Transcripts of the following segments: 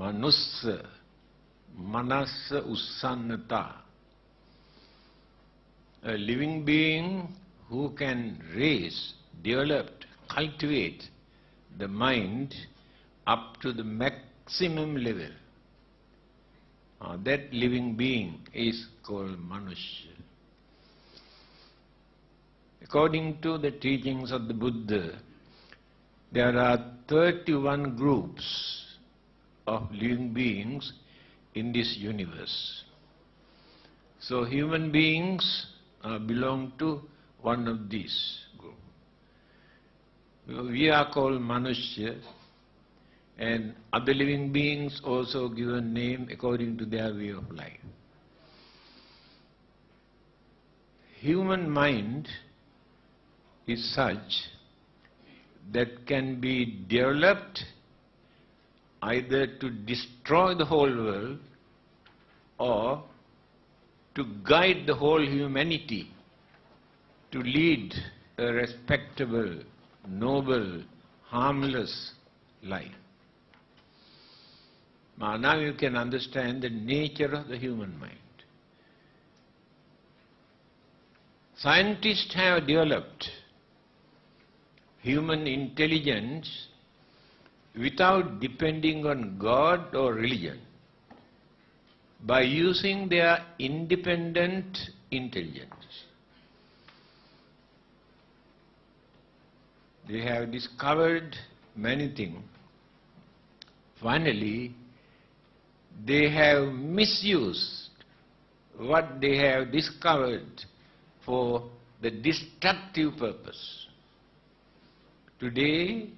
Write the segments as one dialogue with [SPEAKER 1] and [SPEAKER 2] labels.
[SPEAKER 1] Manussa, Manassa Ussannata. A living being who can raise, develop, cultivate the mind up to the maximum level. That living being is called Manushya. According to the teachings of the Buddha, there are 31 groups of living beings in this universe. So human beings belong to one of these groups. We are called Manushya, and other living beings also given name according to their way of life. Human mind is such that can be developed either to destroy the whole world or to guide the whole humanity to lead a respectable, noble, harmless life. Now you can understand the nature of the human mind. Scientists have developed human intelligence without depending on God or religion, by using their independent intelligence. They have discovered many things. Finally, they have misused what they have discovered for the destructive purpose. Today,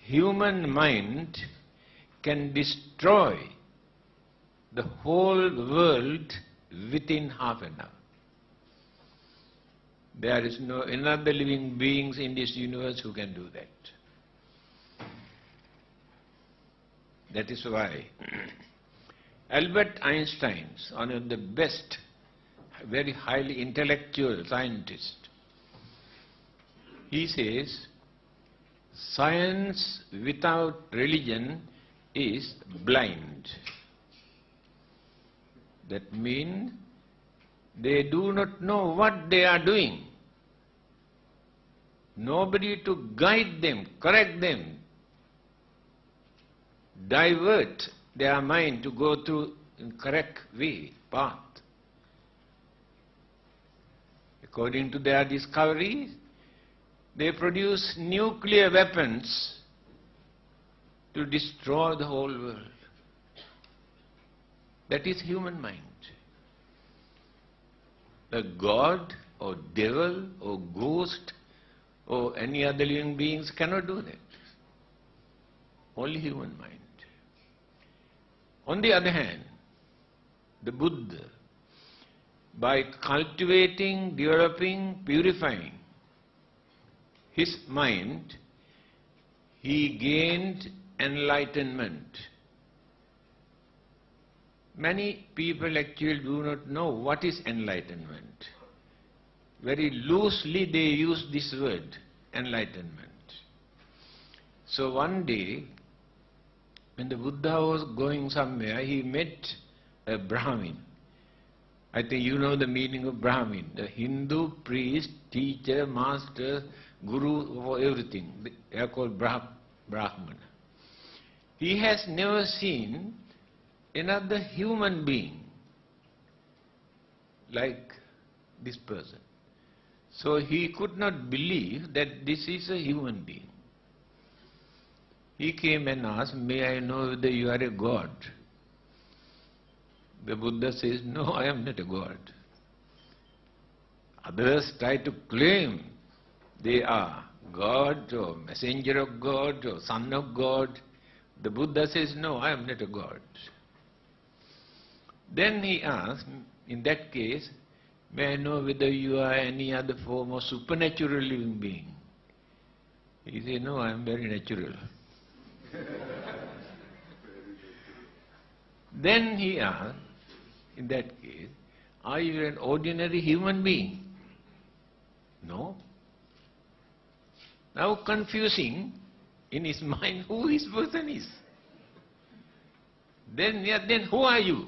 [SPEAKER 1] human mind can destroy the whole world within half an hour. There is no another living beings in this universe who can do that. That is why Albert Einstein, one of the best, very highly intellectual scientist, he says, science without religion is blind. That means they do not know what they are doing. Nobody to guide them, correct them, divert their mind to go through the correct way, path. According to their discoveries, they produce nuclear weapons to destroy the whole world. That is human mind. A god or devil or ghost or any other living beings cannot do that. Only human mind. On the other hand, the Buddha, by cultivating, developing, purifying his mind, he gained enlightenment. Many people actually do not know what is enlightenment. Very loosely they use this word, enlightenment. So one day, when the Buddha was going somewhere, he met a Brahmin. I think you know the meaning of Brahmin, the Hindu priest, teacher, master, guru, for everything. They are called Brahmana. He has never seen another human being like this person. So he could not believe that this is a human being. He came and asked, may I know whether you are a god? The Buddha says, no, I am not a god. Others try to claim they are God or messenger of God or son of God. The Buddha says, no, I am not a god. Then he asked, in that case, may I know whether you are any other form of supernatural living being? He said, no, I am very natural. Then he asked, in that case, are you an ordinary human being? No. Now confusing in his mind who this person is. Then who are you?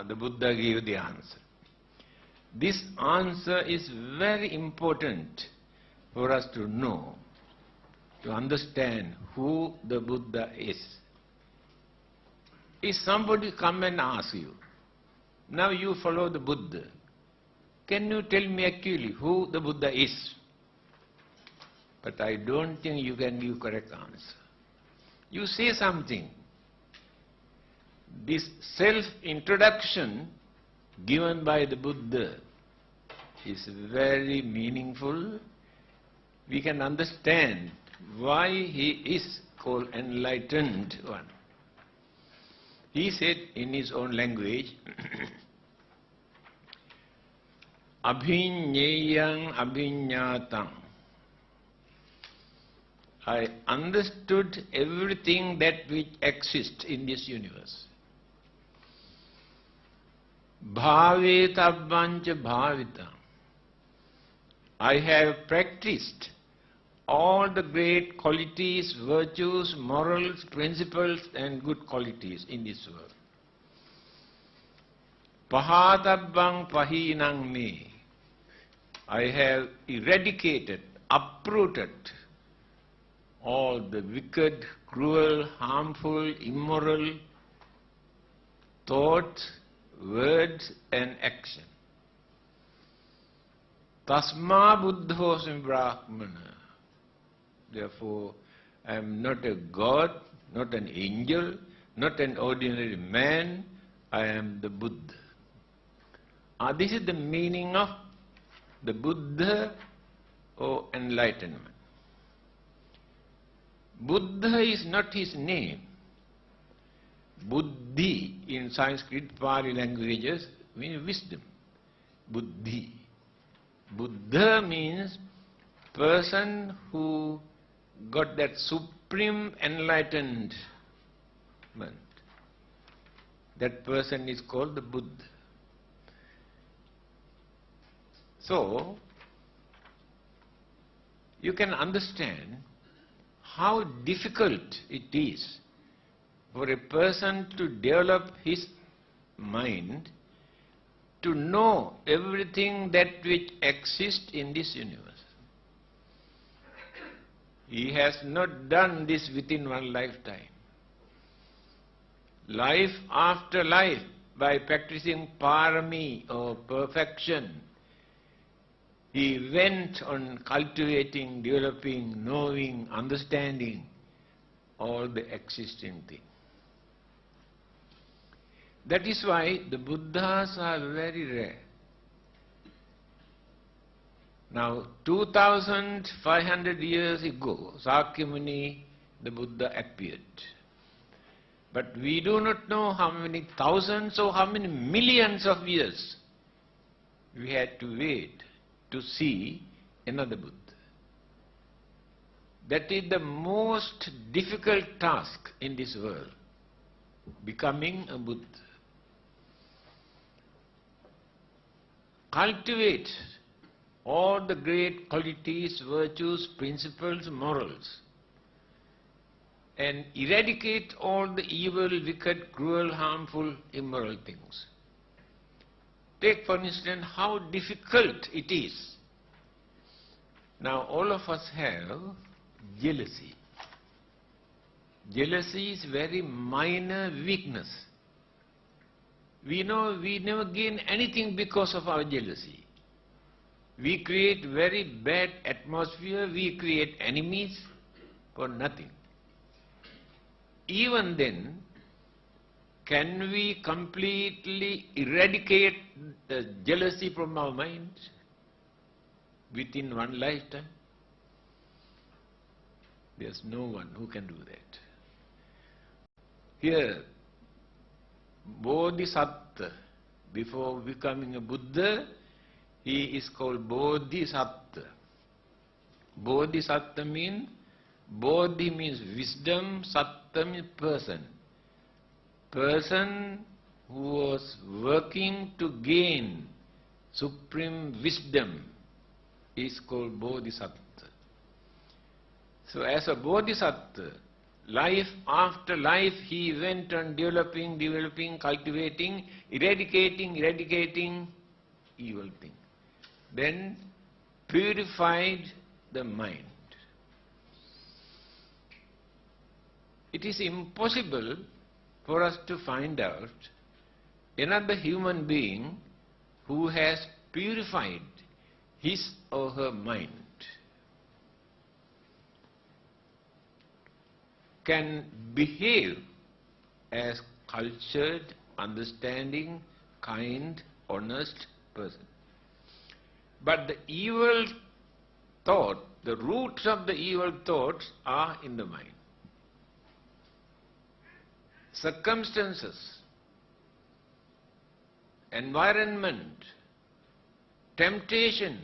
[SPEAKER 1] The Buddha gave the answer. This answer is very important for us to know, to understand who the Buddha is. If somebody come and ask you, now you follow the Buddha, can you tell me actually who the Buddha is? But I don't think you can give correct answer. You say something. This self-introduction given by the Buddha is very meaningful. We can understand why he is called enlightened one. He said in his own language, Abhinyeyang abhinyatam. I understood everything that which exists in this universe. Bhavetabbancha bhavitam. I have practiced all the great qualities, virtues, morals, principles and good qualities in this world. Pahatabbang pahinang me. I have eradicated, uprooted all the wicked, cruel, harmful, immoral thoughts, words and action. Tasma buddhosmi brahmana. Therefore, I am not a god, not an angel, not an ordinary man, I am the Buddha. This is the meaning of the Buddha or enlightenment. Buddha is not his name. Buddhi in Sanskrit, Pali languages means wisdom. Buddhi. Buddha means person who got that supreme enlightenment. That person is called the Buddha. So, you can understand how difficult it is for a person to develop his mind to know everything that which exists in this universe. He has not done this within one lifetime. Life after life, by practicing parami or perfection, he went on cultivating, developing, knowing, understanding all the existing things. That is why the Buddhas are very rare. Now, 2,500 years ago, Sakyamuni, the Buddha appeared. But we do not know how many thousands or how many millions of years we had to wait to see another Buddha. That is the most difficult task in this world, becoming a Buddha. Cultivate all the great qualities, virtues, principles, morals, and eradicate all the evil, wicked, cruel, harmful, immoral things. Take for instance how difficult it is. Now all of us have jealousy. Jealousy is very minor weakness. We know we never gain anything because of our jealousy. We create very bad atmosphere, we create enemies for nothing. Even then, can we completely eradicate the jealousy from our minds within one lifetime? There's no one who can do that. Here, Bodhisattva, before becoming a Buddha, he is called Bodhisattva. Bodhisattva means, Bodhi means wisdom, Sattva means person. Person who was working to gain supreme wisdom is called Bodhisattva. So as a Bodhisattva, life after life he went on developing, cultivating, eradicating evil things. Then purified the mind. It is impossible for us to find out another human being who has purified his or her mind, can behave as cultured, understanding, kind, honest person. But the evil thought, the roots of the evil thoughts are in the mind. Circumstances, environment, temptation,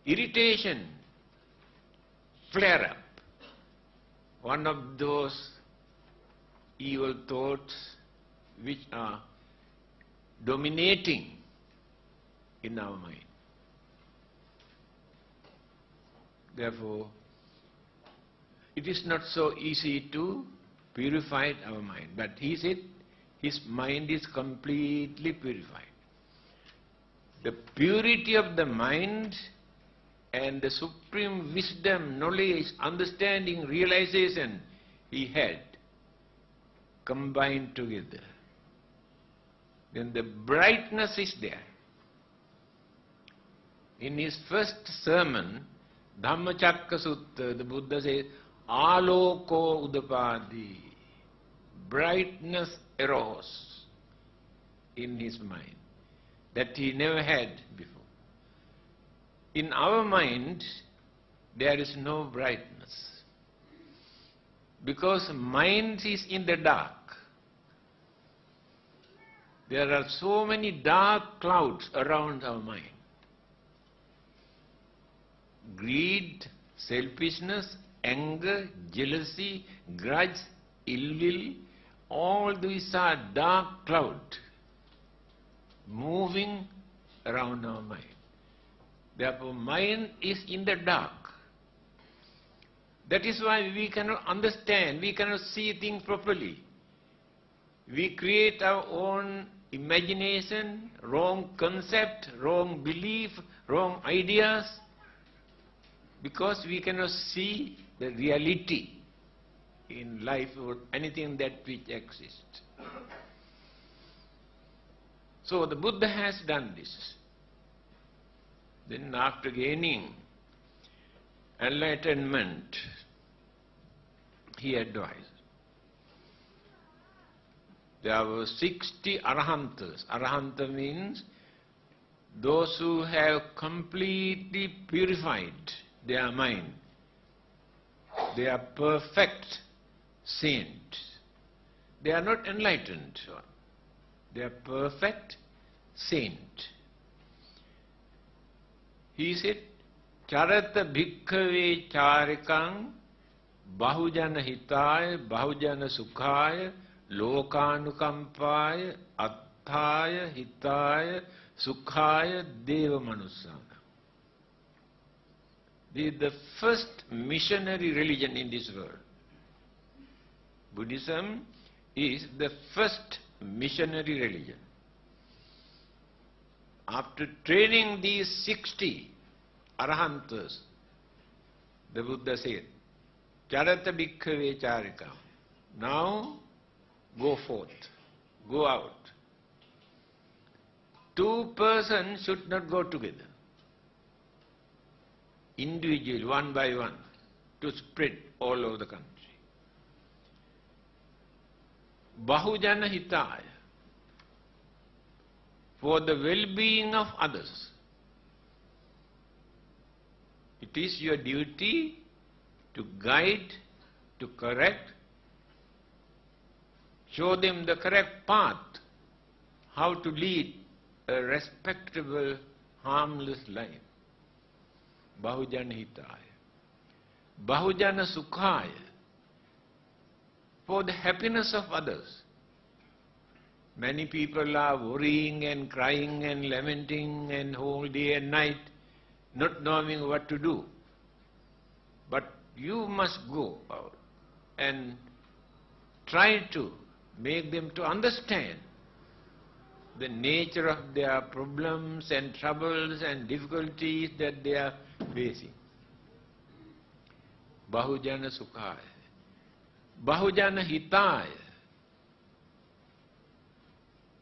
[SPEAKER 1] irritation, flare up. One of those evil thoughts which are dominating in our mind. Therefore, it is not so easy to purify our mind. But he said his mind is completely purified. The purity of the mind and the supreme wisdom, knowledge, understanding, realization he had combined together. Then the brightness is there. In his first sermon, Dhammacakka Sutta, the Buddha says, Aloko udapadi. Brightness arose in his mind that he never had before. In our mind, there is no brightness, because mind is in the dark. There are so many dark clouds around our mind. Greed, selfishness, anger, jealousy, grudge, ill will, all these are dark clouds moving around our mind. Therefore, mind is in the dark. That is why we cannot understand, we cannot see things properly. We create our own imagination, wrong concept, wrong belief, wrong ideas, because we cannot see the reality in life or anything that which exists. So the Buddha has done this. Then after gaining enlightenment, he advised. There were 60 Arahantas. Arahanta means those who have completely purified their mind. They are perfect saints. They are not enlightened. They are perfect saint. He said, Charata bhikkhave charikang bahujana hitaya bahujana sukhaya lokanukampaya atthaya hitaya sukhaya deva manusana. This is the first missionary religion in this world. Buddhism is the first missionary religion. After training these 60 Arahantas, the Buddha said, Charata bhikkhave charika. Now go forth, go out. Two persons should not go together. Individually, one by one, to spread all over the country. Bahujana hitaya, for the well-being of others. It is your duty to guide, to correct, show them the correct path, how to lead a respectable, harmless life. Bahujana hitaya. Bahujana sukhaya, for the happiness of others. Many people are worrying and crying and lamenting and whole day and night, not knowing what to do. But you must go out. and try to make them to understand the nature of their problems and troubles and difficulties that they are facing. Bahujana Sukhaya, Bahujana Hitaya,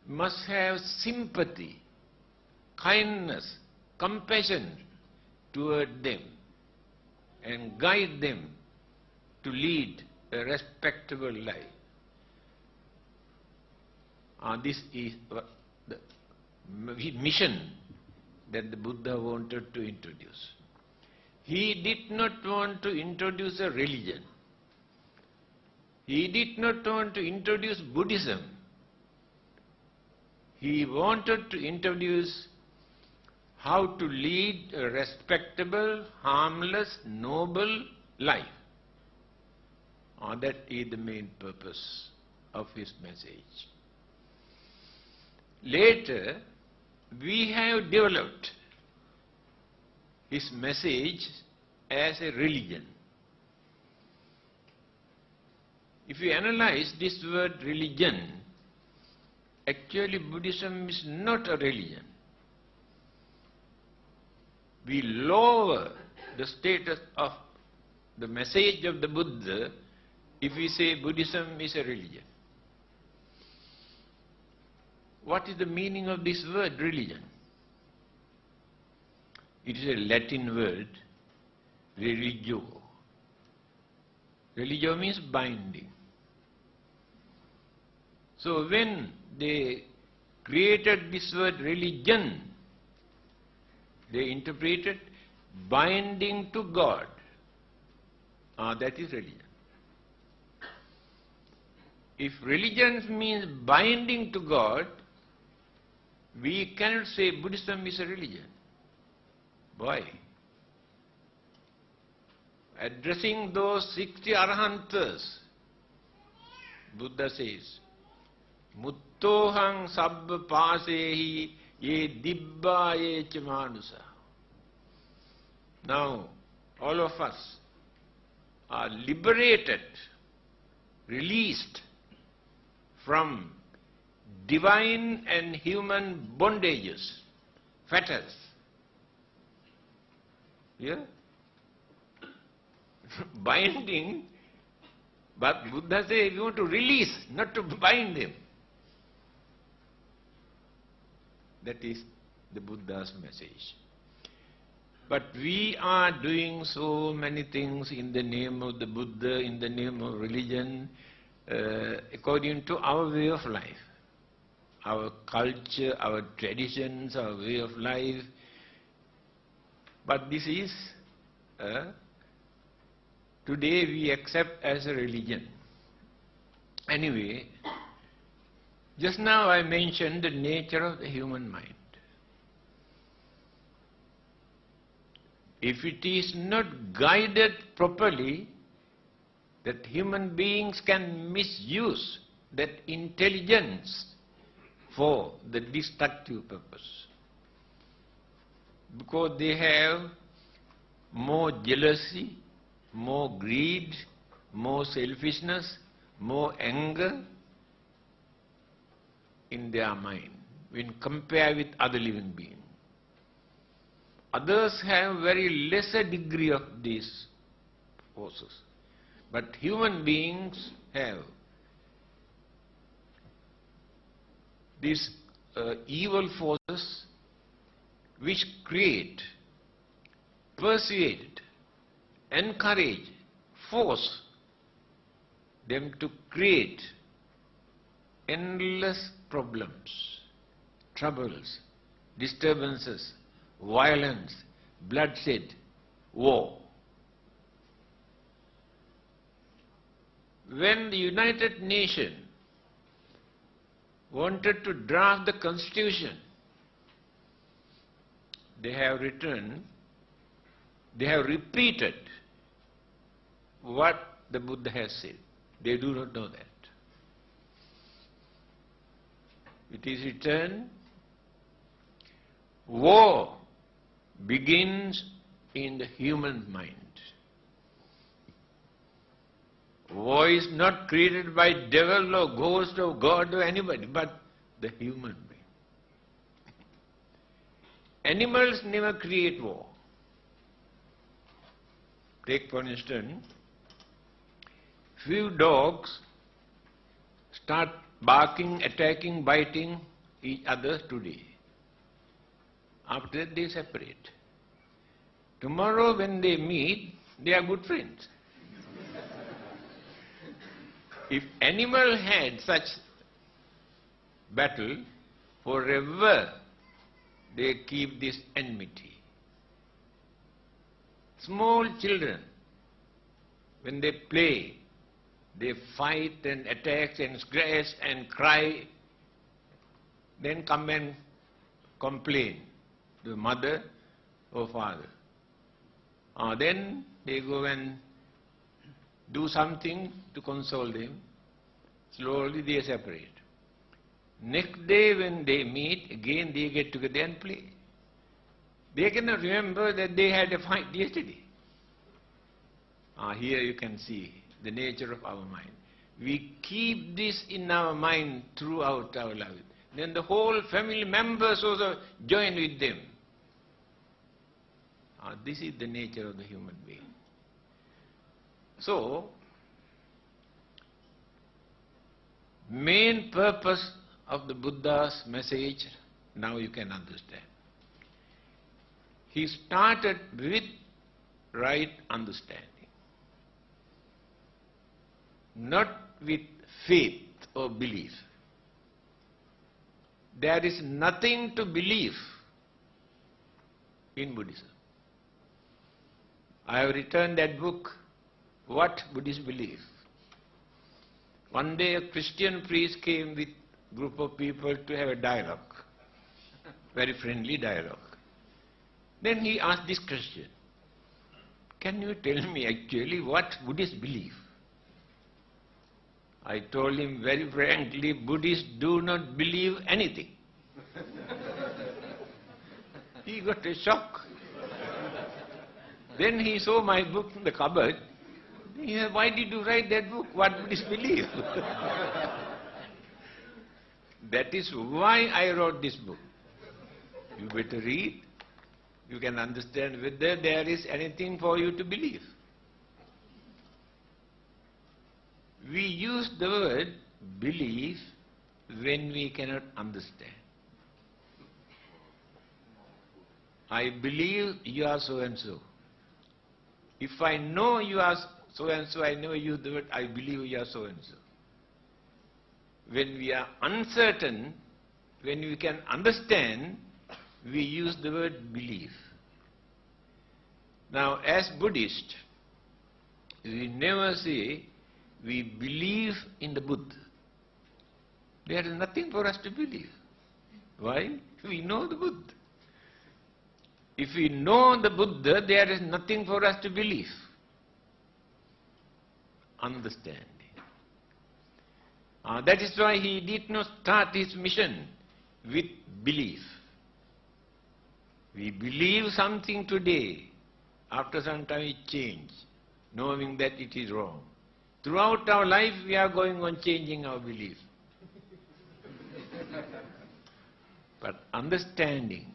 [SPEAKER 1] must have sympathy, kindness, compassion toward them and guide them to lead a respectable life. This is the mission that the Buddha wanted to introduce. He did not want to introduce a religion. He did not want to introduce Buddhism. He wanted to introduce how to lead a respectable, harmless, noble life. That is the main purpose of his message. Later, we have developed his message as a religion. If you analyze this word religion, actually Buddhism is not a religion. We lower the status of the message of the Buddha if we say Buddhism is a religion. What is the meaning of this word, religion? It is a Latin word, religio. Religio means binding. So when they created this word religion, they interpreted binding to God. That is religion. If religion means binding to God, we cannot say Buddhism is a religion. Why? Addressing those 60 Arahantas, Buddha says, Muttohang sabba pasehi ye dibba ye chamanusa. Now, all of us are liberated, released from divine and human bondages, fetters. Yeah? Binding, but Buddha says you want to release, not to bind him. That is the Buddha's message. But we are doing so many things in the name of the Buddha, in the name of religion, according to our way of life. Our culture, our traditions, our way of life. But this is, today we accept as a religion. Anyway, just now I mentioned the nature of the human mind. If it is not guided properly, that human beings can misuse that intelligence for the destructive purpose. Because they have more jealousy, more greed, more selfishness, more anger in their mind when compared with other living beings. Others have very lesser degree of these forces. But human beings have these evil forces which create, persuade, encourage, force them to create endless problems, troubles, disturbances, violence, bloodshed, war. When the United Nations wanted to draft the Constitution, they have written, they have repeated what the Buddha has said. They do not know that. It is written, war begins in the human mind. War is not created by devil or ghost or God or anybody, but the human being. Animals never create war. Take for instance, few dogs start barking, attacking, biting each other today. After that they separate. Tomorrow when they meet, they are good friends. If animal had such battle, forever they keep this enmity. Small children, when they play, they fight and attack and scratch and cry, then come and complain to the mother or father. Then they go and do something to console them. Slowly they separate. Next day when they meet, again they get together and play. They cannot remember that they had a fight yesterday. Here you can see the nature of our mind. We keep this in our mind throughout our life. Then the whole family members also join with them. This is the nature of the human being. So, main purpose of the Buddha's message, now you can understand. He started with right understanding, not with faith or belief. There is nothing to believe in Buddhism. I have written that book, What Buddhists Believe. One day a Christian priest came with a group of people to have a dialogue, very friendly dialogue. Then he asked this question, can you tell me actually what Buddhists believe? I told him very frankly, Buddhists do not believe anything. He got a shock. Then he saw my book in the cupboard. He said, why did you write that book, What Buddhists Believe? That is why I wrote this book. You better read. You can understand whether there is anything for you to believe. We use the word believe when we cannot understand. I believe you are so and so. If I know you are so and so, I never use the word I believe you are so and so. When we are uncertain, when we can understand, we use the word believe. Now, as Buddhists, we never say we believe in the Buddha. There is nothing for us to believe. Why? We know the Buddha. If we know the Buddha, there is nothing for us to believe. Understanding. That is why he did not start his mission with belief. We believe something today, after some time it changes, knowing that it is wrong. Throughout our life we are going on changing our belief. But understanding,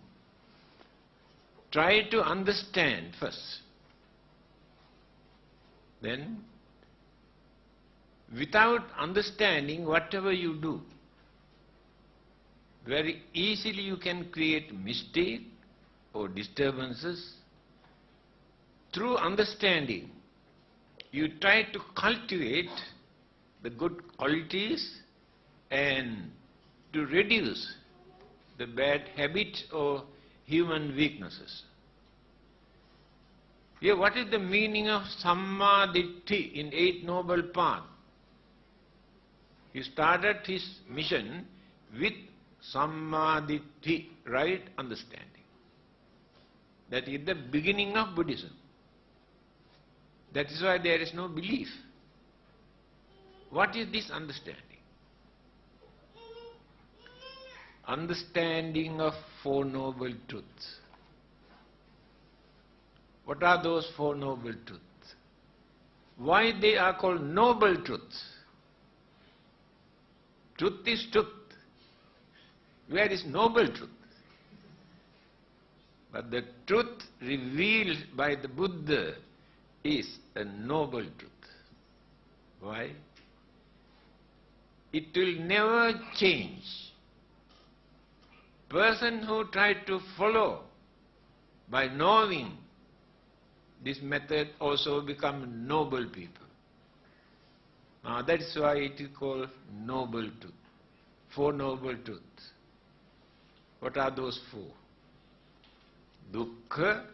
[SPEAKER 1] try to understand first. Then, without understanding, whatever you do, very easily you can create mistake or disturbances. Through understanding, you try to cultivate the good qualities and to reduce the bad habit or human weaknesses. Here, what is the meaning of Sammaditthi in Eight Noble Paths? He started his mission with Sammaditthi, right understanding. That is the beginning of Buddhism. That is why there is no belief. What is this understanding? Understanding of Four Noble Truths. What are those Four Noble Truths? Why they are called noble truths? Truth is truth. Where is noble truth? But the truth revealed by the Buddha is a noble truth. Why? It will never change. Person who tried to follow by knowing this method also become noble people. That is why it is called noble truth. Four noble truths. What are those four? Dukkha,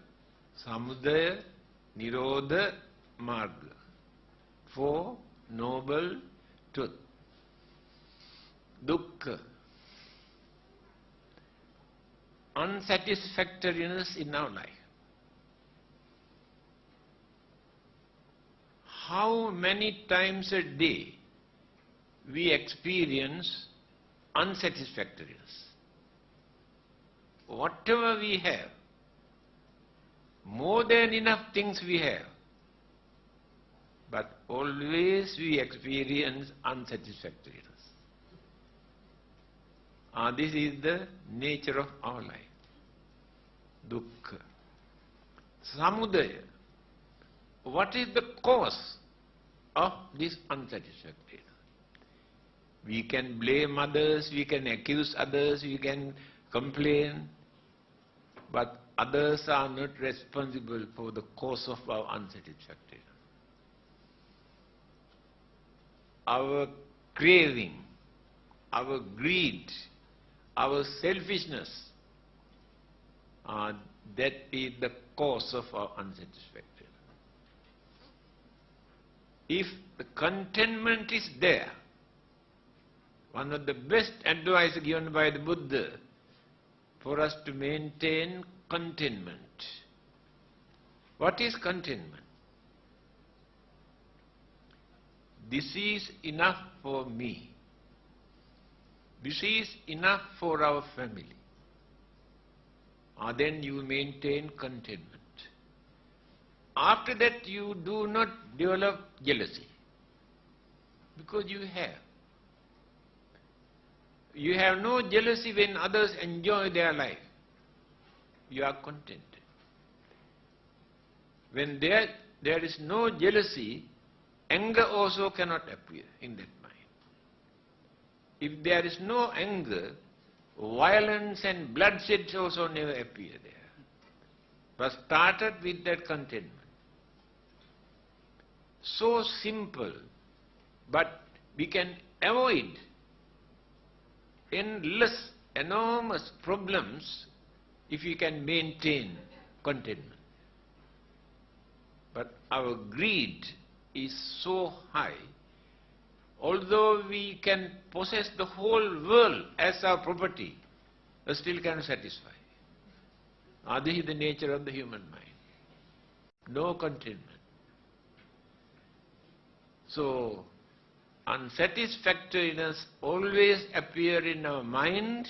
[SPEAKER 1] Samudaya, Nirodha, Marga. Four noble truths. Dukkha. Unsatisfactoriness in our life. How many times a day we experience unsatisfactoriness? Whatever we have, more than enough things we have, but always we experience unsatisfactoriness. This is the nature of our life. Dukkha. Samudaya. What is the cause of this unsatisfactoriness? We can blame others, we can accuse others, we can complain, but others are not responsible for the cause of our unsatisfactoriness. Our craving, our greed, our selfishness, that is the cause of our unsatisfactoriness. If the contentment is there, one of the best advice given by the Buddha for us to maintain contentment. What is contentment? This is enough for me. This is enough for our family. Then you maintain contentment. After that you do not develop jealousy, because you have. You have no jealousy when others enjoy their life. You are contented. When there is no jealousy, anger also cannot appear in that mind. If there is no anger, violence and bloodshed also never appear there. But started with that contentment. So simple, but we can avoid endless, enormous problems if we can maintain contentment. But our greed is so high, although we can possess the whole world as our property, still cannot satisfy. This is the nature of the human mind. No contentment. So, unsatisfactoriness always appear in our mind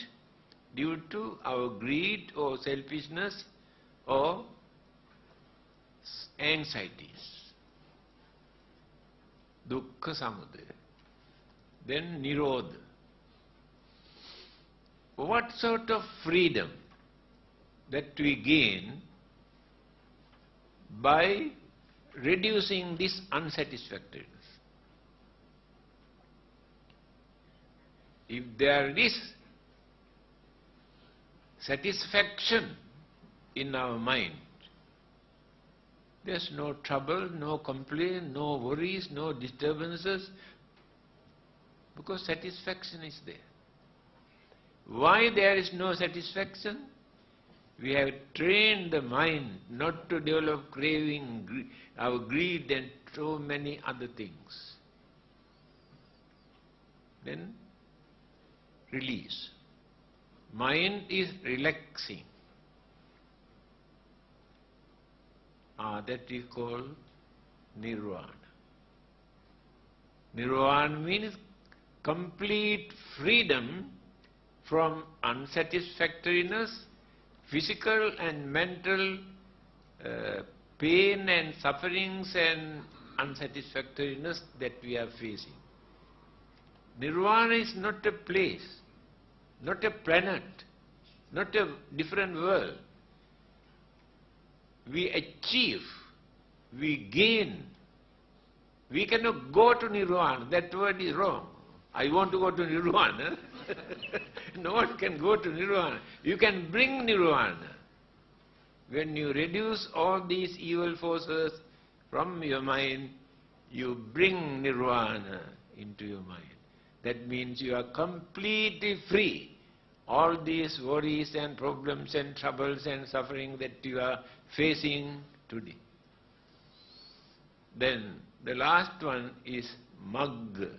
[SPEAKER 1] due to our greed or selfishness or anxieties. Dukkha Samudaya. Then Nirodha. What sort of freedom that we gain by reducing this unsatisfactoriness? If there is satisfaction in our mind, there's no trouble, no complaint, no worries, no disturbances, because satisfaction is there. Why there is no satisfaction? We have trained the mind not to develop craving, our greed and so many other things. Then release. Mind is relaxing. That we call nirvana. Nirvana means complete freedom from unsatisfactoriness, physical and mental pain and sufferings and unsatisfactoriness that we are facing. Nirvana is not a place, not a planet, not a different world. We achieve, we gain. We cannot go to Nirvana. That word is wrong. I want to go to Nirvana. No one can go to Nirvana. You can bring Nirvana. When you reduce all these evil forces from your mind, you bring Nirvana into your mind. That means you are completely free. All these worries and problems and troubles and suffering that you are facing today. Then the last one is Magga.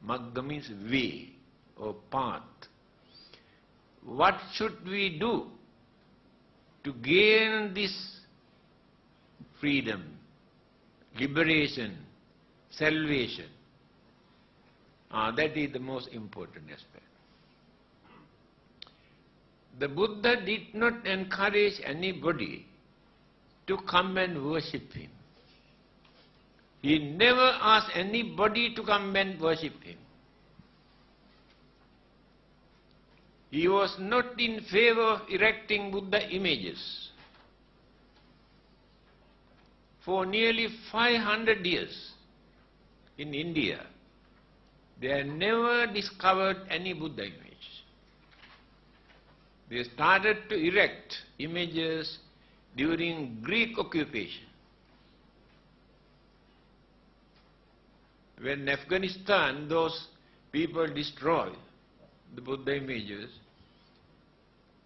[SPEAKER 1] Magga means way or path. What should we do to gain this freedom, liberation, salvation? That is the most important aspect. The Buddha did not encourage anybody to come and worship him. He never asked anybody to come and worship him. He was not in favor of erecting Buddha images. For nearly 500 years in India, they had never discovered any Buddha image. They started to erect images during Greek occupation. When Afghanistan, those people destroyed the Buddha images,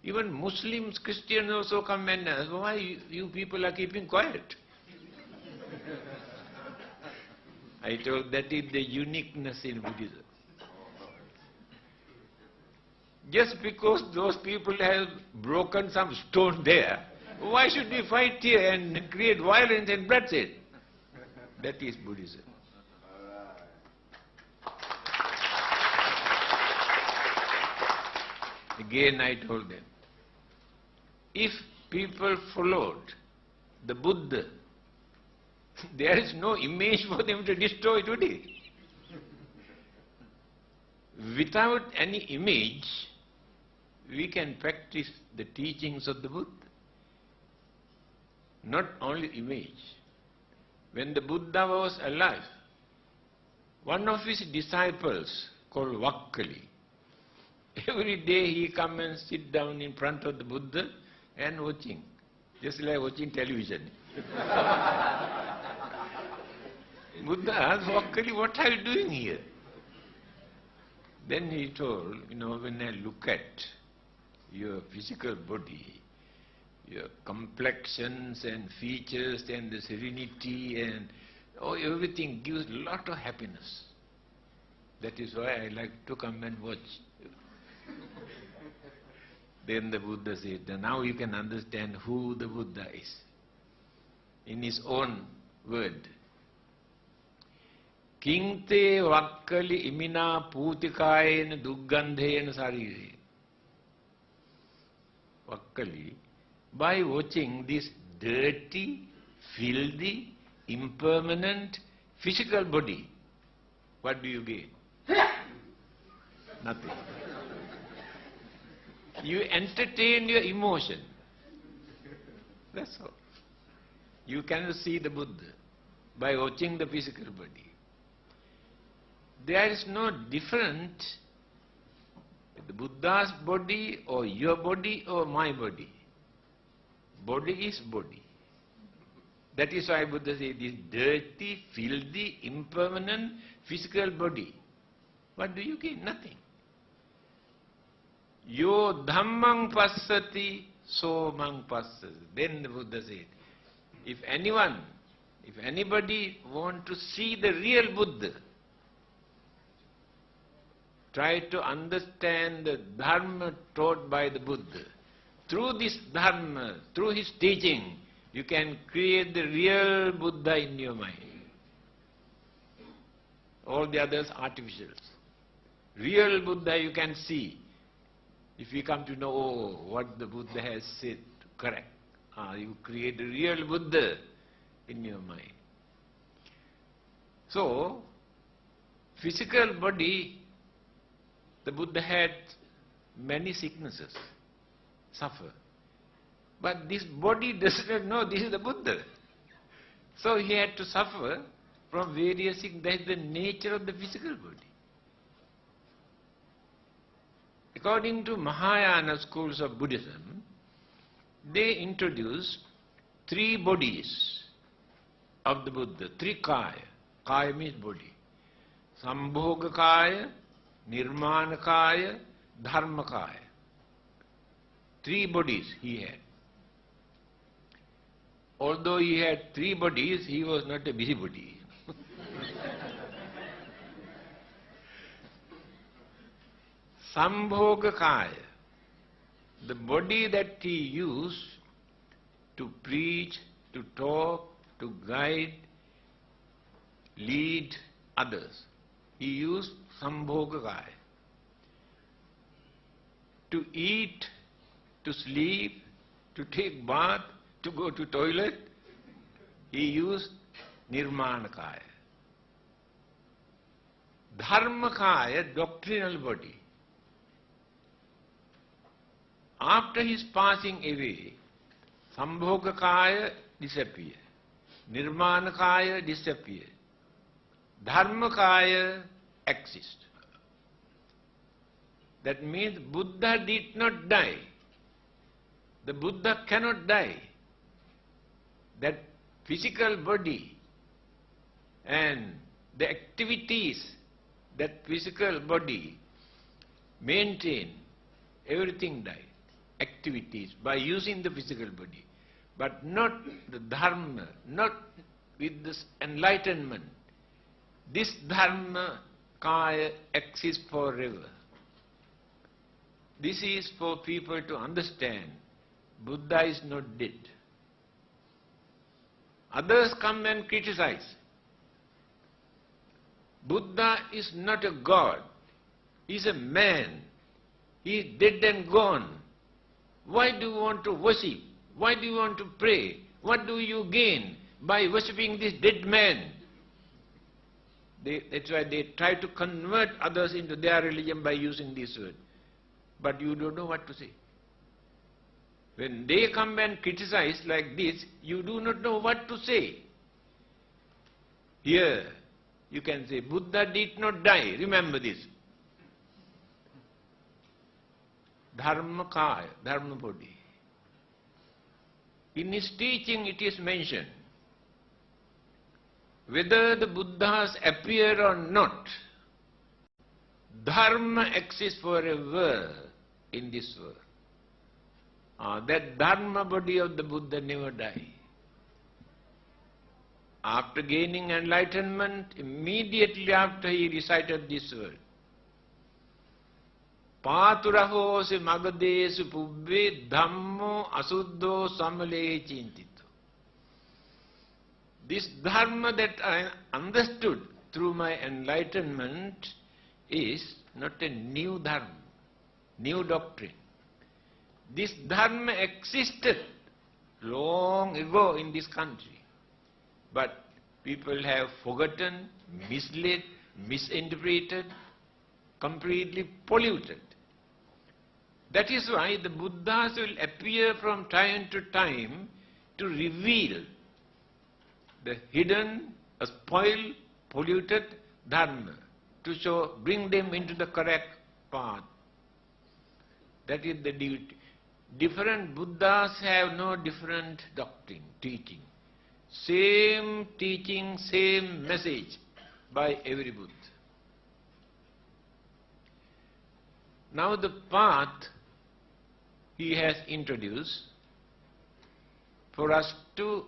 [SPEAKER 1] even Muslims, Christians also come and ask, why you people are keeping quiet? I told that is the uniqueness in Buddhism. Just because those people have broken some stone there, why should we fight here and create violence and bloodshed? That is Buddhism. Again I told them, if people followed the Buddha, there is no image for them to destroy today. Without any image, we can practice the teachings of the Buddha. Not only image. When the Buddha was alive, one of his disciples called Vakkali, every day he come and sit down in front of the Buddha and watching, just like watching television. Buddha asked Vakkali, what are you doing here? Then he told, when I look at your physical body, your complexions and features and the serenity and everything gives a lot of happiness. That is why I like to come and watch. Then the Buddha said, now you can understand who the Buddha is. In his own word, Kinte Vakkali imina putikayena duggandhena sarire. Vakkali, by watching this dirty, filthy, impermanent physical body, what do you gain? Nothing. You entertain your emotion. That's all. You cannot see the Buddha by watching the physical body. There is no difference the Buddha's body or your body or my body. Body is body. That is why Buddha said this dirty, filthy, impermanent physical body. What do you gain? Nothing. Yo dhammang passati, so mang passati. Then the Buddha said, if anybody want to see the real Buddha, try to understand the Dharma taught by the Buddha. Through this Dharma, through his teaching, you can create the real Buddha in your mind. All the others artificials. Real Buddha you can see. If you come to know what the Buddha has said, correct. You create a real Buddha in your mind. So, physical body, the Buddha had many sicknesses, suffer. But this body does not know this is the Buddha. So he had to suffer from various things. That is the nature of the physical body. According to Mahayana schools of Buddhism, they introduced 3 bodies of the Buddha, 3 kaya. Kaya means body. Sambhoga kaya, Nirmana kaya, Dharma kaya. 3 bodies he had. Although he had 3 bodies, he was not a busybody. Sambhoga kaya, the body that he used to preach, to talk, to guide, lead others. He used Sambhoga kaya. To eat, to sleep, to take bath, to go to toilet, he used Nirmana kaya. Dharma kaya, doctrinal body. After his passing away, Sambhoga kaya disappeared. Nirmana kaya disappeared. Dharma kaya exists. That means Buddha did not die. The Buddha cannot die. That physical body and the activities that physical body maintain, everything died. Activities by using the physical body, but not the dharma, not with this enlightenment. This dharma kaya exists forever. This is for people to understand. Buddha is not dead. Others come and criticize. Buddha is not a god. He is a man. He is dead and gone. Why do you want to worship? Why do you want to pray? What do you gain by worshipping this dead man? That's why they try to convert others into their religion by using this word. But you don't know what to say. When they come and criticize like this, you do not know what to say. Here, you can say, Buddha did not die. Remember this. Dharma kaya, dharma body. In his teaching it is mentioned, whether the Buddhas appear or not, dharma exists forever in this world. That dharma body of the Buddha never dies. After gaining enlightenment, immediately after he recited this word, Paturahosi magadesu pubbe dhammo asuddho samale chintito. This dharma that I understood through my enlightenment is not a new dharma, new doctrine. This dharma existed long ago in this country, but people have forgotten, misled, misinterpreted, completely polluted. That is why the Buddhas will appear from time to time to reveal the hidden, spoiled, polluted dharma, to bring them into the correct path. That is the duty. Different Buddhas have no different doctrine, teaching. Same teaching, same message by every Buddha. Now the path he has introduced for us to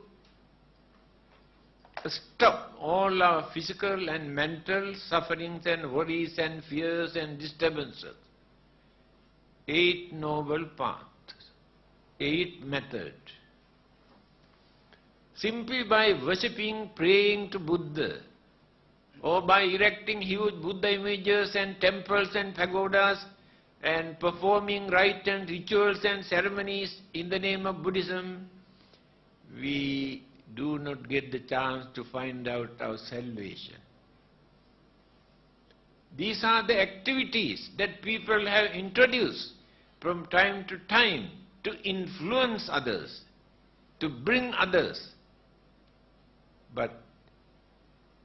[SPEAKER 1] stop all our physical and mental sufferings and worries and fears and disturbances. 8 noble paths, 8 methods. Simply by worshipping, praying to Buddha, or by erecting huge Buddha images and temples and pagodas, and performing rite and rituals and ceremonies in the name of Buddhism, we do not get the chance to find out our salvation. These are the activities that people have introduced from time to time to influence others, to bring others. But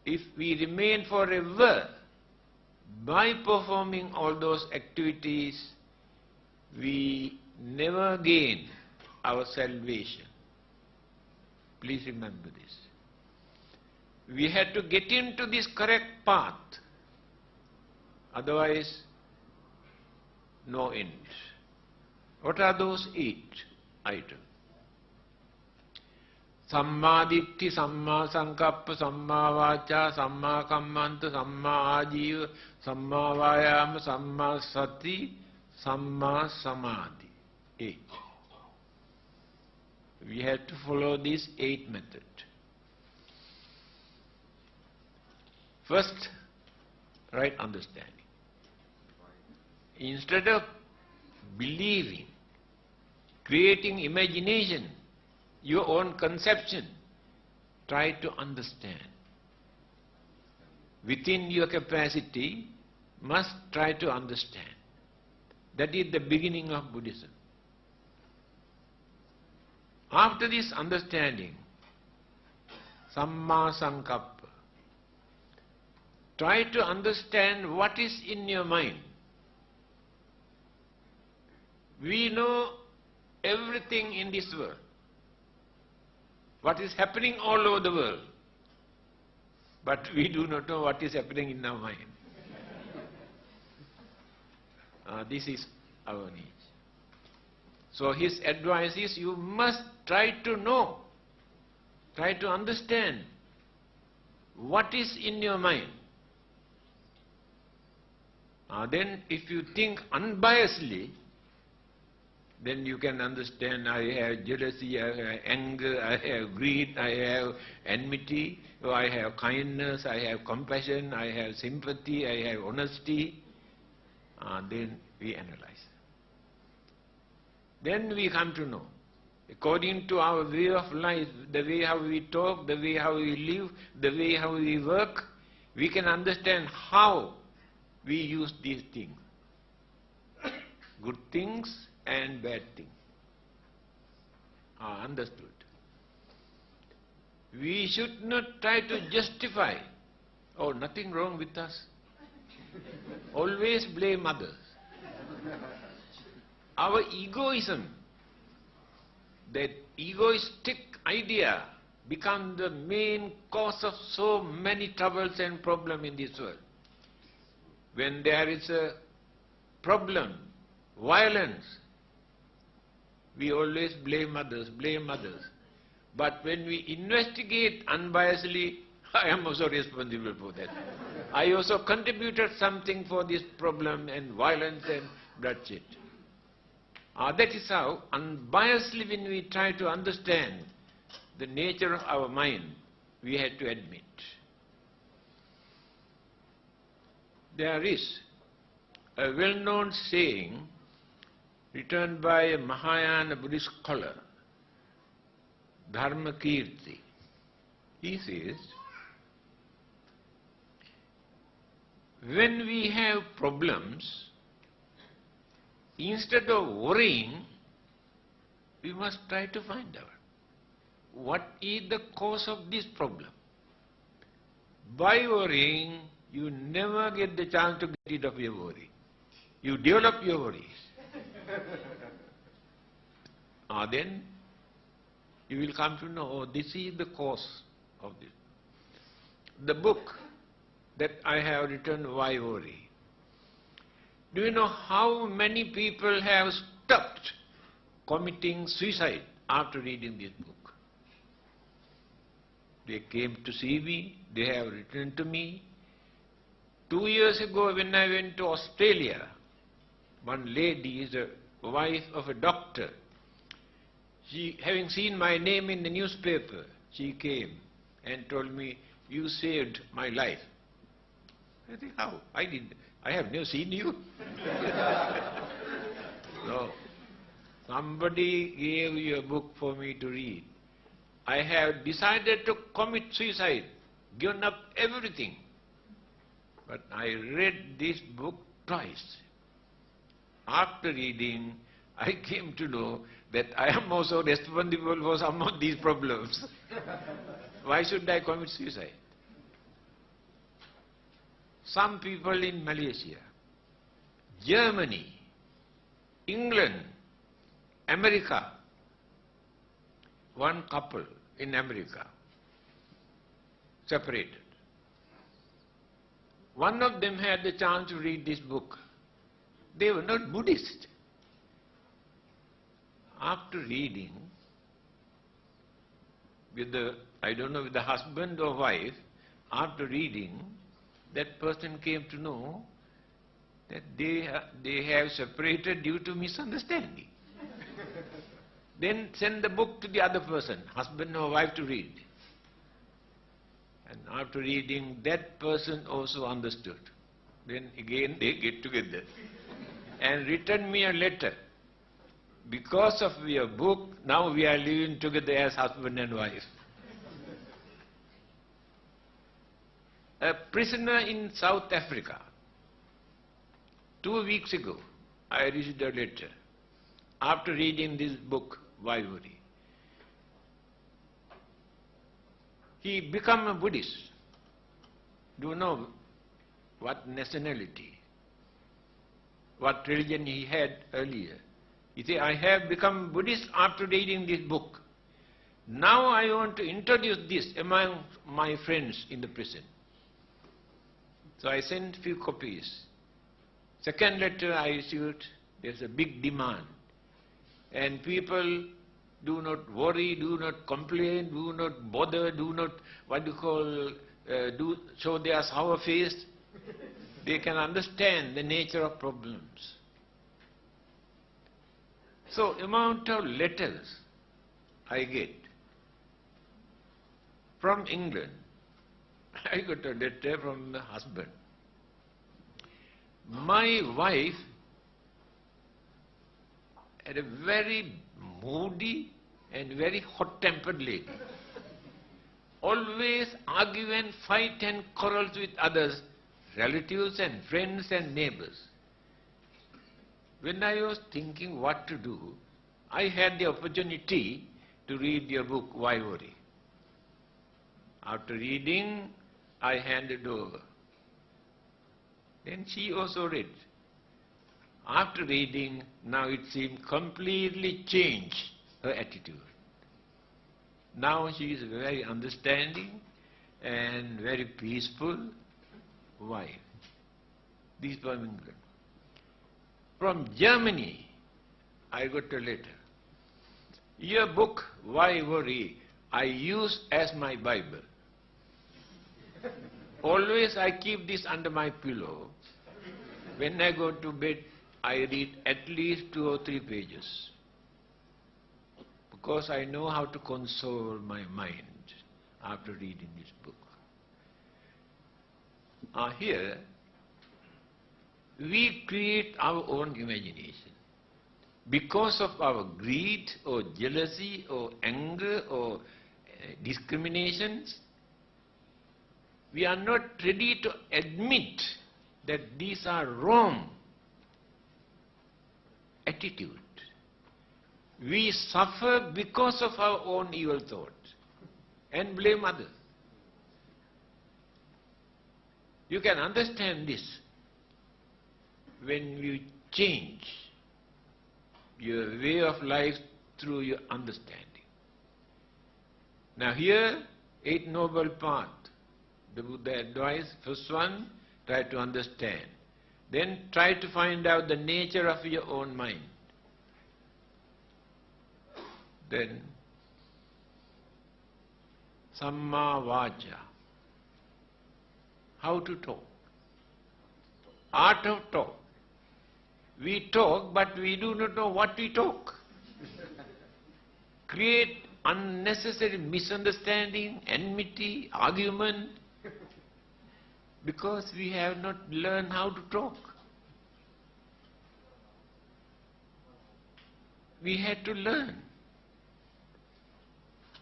[SPEAKER 1] if we remain forever by performing all those activities, we never gain our salvation. Please remember this. We had to get into this correct path. Otherwise, no end. What are those 8 items? Samma Ditti, Samma Sankappa, Samma Vacha, Samma Kammanta, Samma Ajiva, Samma Vayama, Samma Sati, Samma Samadhi. 8. We have to follow this 8 method. First, right understanding. Instead of believing, creating imagination, your own conception, try to understand. Within your capacity, must try to understand. That is the beginning of Buddhism. After this understanding, Samma Sankappa, try to understand what is in your mind. We know everything in this world, what is happening all over the world, but we do not know what is happening in our mind. This is our need. So his advice is, you must try to know, try to understand what is in your mind. Then if you think unbiasedly, then you can understand, I have jealousy, I have anger, I have greed, I have enmity, I have kindness, I have compassion, I have sympathy, I have honesty. Then we analyze. Then we come to know, according to our way of life, the way how we talk, the way how we live, the way how we work, we can understand how we use these things. Good things and bad things are understood. We should not try to justify, oh, nothing wrong with us. Always blame others. Our egoism, that egoistic idea, becomes the main cause of so many troubles and problems in this world. When there is a problem, violence, we always blame others, blame others. But when we investigate unbiasedly, I am also responsible for that. I also contributed something for this problem and violence and bloodshed. That is how, unbiasedly, when we try to understand the nature of our mind, we had to admit. There is a well-known saying written by a Mahayana Buddhist scholar, Dharmakirti. He says, when we have problems, instead of worrying, we must try to find out what is the cause of this problem. By worrying, you never get the chance to get rid of your worry. You develop your worries. Then you will come to know, oh, this is the cause of this. The book that I have written, Why Worry? Do you know how many people have stopped committing suicide after reading this book? They came to see me, they have written to me. 2 years ago when I went to Australia, one lady is a wife of a doctor. She, having seen my name in the newspaper, she came and told me, you saved my life. I think, how? I have never seen you. So, somebody gave you a book for me to read. I have decided to commit suicide, given up everything. But I read this book twice. After reading, I came to know that I am also responsible for some of these problems. Why should I commit suicide? Some people in Malaysia, Germany, England, America, one couple in America, separated. One of them had the chance to read this book. They were not Buddhist. After reading, with the, I don't know, with the husband or wife, after reading, that person came to know that they have separated due to misunderstanding. Then send the book to the other person, husband or wife, to read. And after reading, that person also understood. Then again they get together and written me a letter. Because of your book, now we are living together as husband and wife. A prisoner in South Africa, 2 weeks ago, I received a letter. After reading this book, Why Worry? He became a Buddhist. Do you know what nationality, what religion he had earlier? He said, I have become Buddhist after reading this book. Now I want to introduce this among my friends in the prison. So I sent few copies. Second letter I received, there's a big demand. And people do not worry, do not complain, do not bother, do not, show their sour face. They can understand the nature of problems. So, amount of letters I get from England. I got a letter from the husband. My wife had a very moody and very hot-tempered lady. Always argue and fight and quarrels with others, relatives and friends and neighbors. When I was thinking what to do, I had the opportunity to read your book, Why Worry? After reading, I handed over. Then she also read. After reading, now it seemed completely changed her attitude. Now she is very understanding and very peaceful wife. This from England. From Germany, I got a letter. Your book, Why Worry, I use as my Bible. Always I keep this under my pillow. When I go to bed, I read at least 2 or 3 pages. Because I know how to console my mind after reading this book. Here, we create our own imagination. Because of our greed or jealousy or anger or discriminations, we are not ready to admit that these are wrong attitudes. We suffer because of our own evil thoughts and blame others. You can understand this when you change your way of life through your understanding. Now here, 8 noble paths. The Buddha advised, first one, try to understand. Then try to find out the nature of your own mind. Then, Samma Vacha. How to talk. Art of talk. We talk, but we do not know what we talk. Create unnecessary misunderstanding, enmity, argument, because we have not learned how to talk. We had to learn.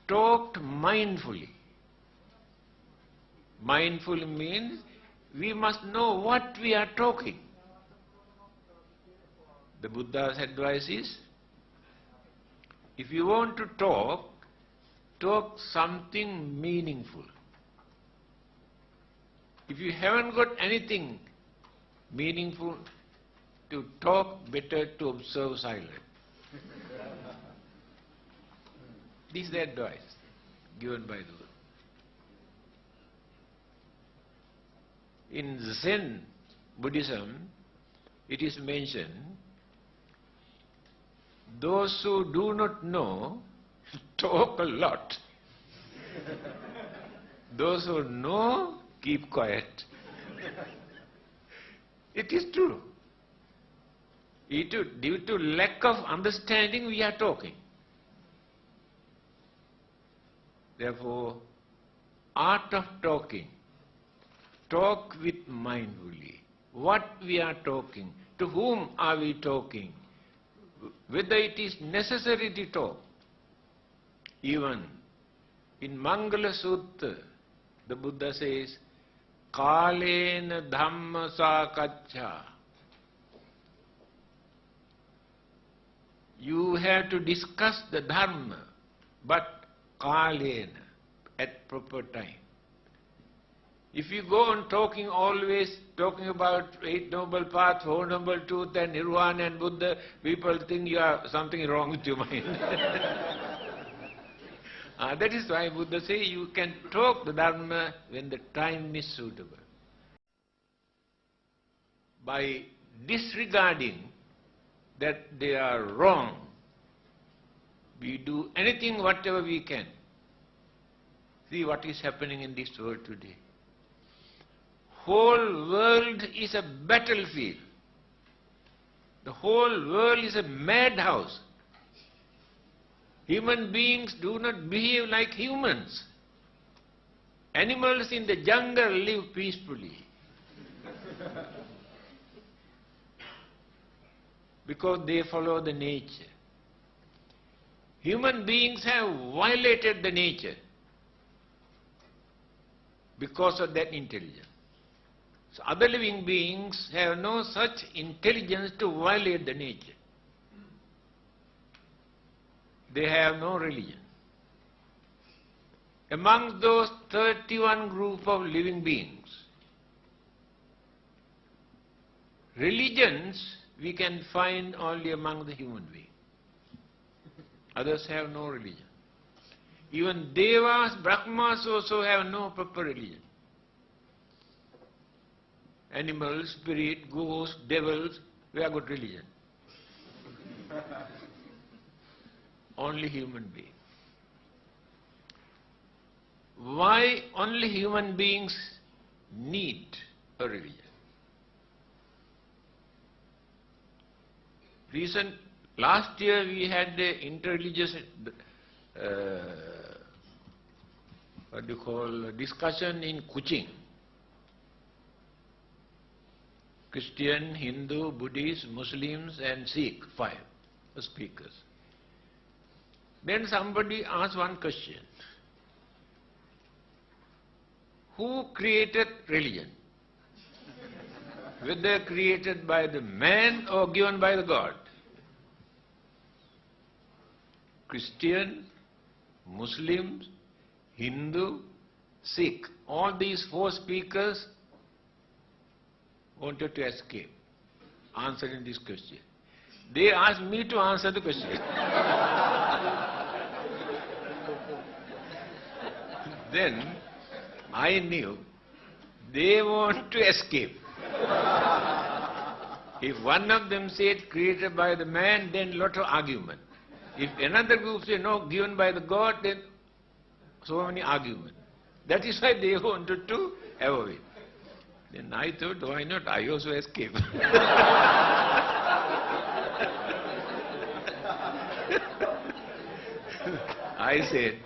[SPEAKER 1] Talked mindfully. Mindful means we must know what we are talking. The Buddha's advice is, if you want to talk, talk something meaningful. If you haven't got anything meaningful to talk, better to observe silence. This is the advice given by the Buddha. In Zen Buddhism, it is mentioned, those who do not know talk a lot. Those who know keep quiet. It is true. Due to lack of understanding, we are talking. Therefore, art of talking. Talk with mindfully. What we are talking, to whom are we talking, whether it is necessary to talk. Even in Mangala Sutta, the Buddha says, Kalena Dhamma Sakaccha. You have to discuss the Dharma, but Kalena, at proper time. If you go on talking always, talking about Eight Noble Paths, Four Noble Truths and Nirvana and Buddha, people think you have something wrong with your mind. That is why Buddha says you can talk the Dharma when the time is suitable. By disregarding that they are wrong, we do anything, whatever we can. See what is happening in this world today. Whole world is a battlefield. The whole world is a madhouse. Human beings do not behave like humans. Animals in the jungle live peacefully. Because they follow the nature. Human beings have violated the nature because of that intelligence. So other living beings have no such intelligence to violate the nature. They have no religion. Among those 31 group of living beings, religions we can find only among the human beings. Others have no religion. Even Devas, Brahmas also have no proper religion. Animals, spirit, ghosts, devils, we have got religion. Only human beings. Why only human beings need a religion? Last year we had the interreligious discussion in Kuching. Christian, Hindu, Buddhist, Muslims and Sikh, 5 speakers. Then somebody asked one question. Who created religion? Whether created by the man or given by the God? Christian, Muslims, Hindu, Sikh, all these 4 speakers wanted to escape answering this question. They asked me to answer the question. Then I knew they want to escape. If one of them said created by the man, then lot of argument. If another group say no, given by the God, then so many arguments. That is why they wanted to avoid. Then I thought, why not? I also escape. I said,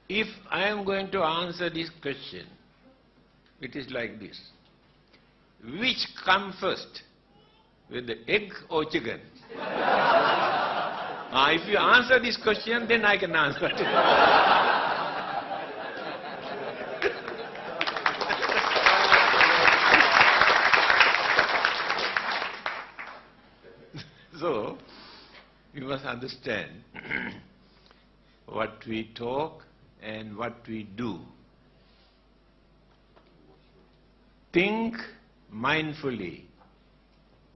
[SPEAKER 1] if I am going to answer this question, it is like this. Which comes first, with the egg or chicken? If you answer this question, then I can answer it. So, you must understand what we talk and what we do. Think mindfully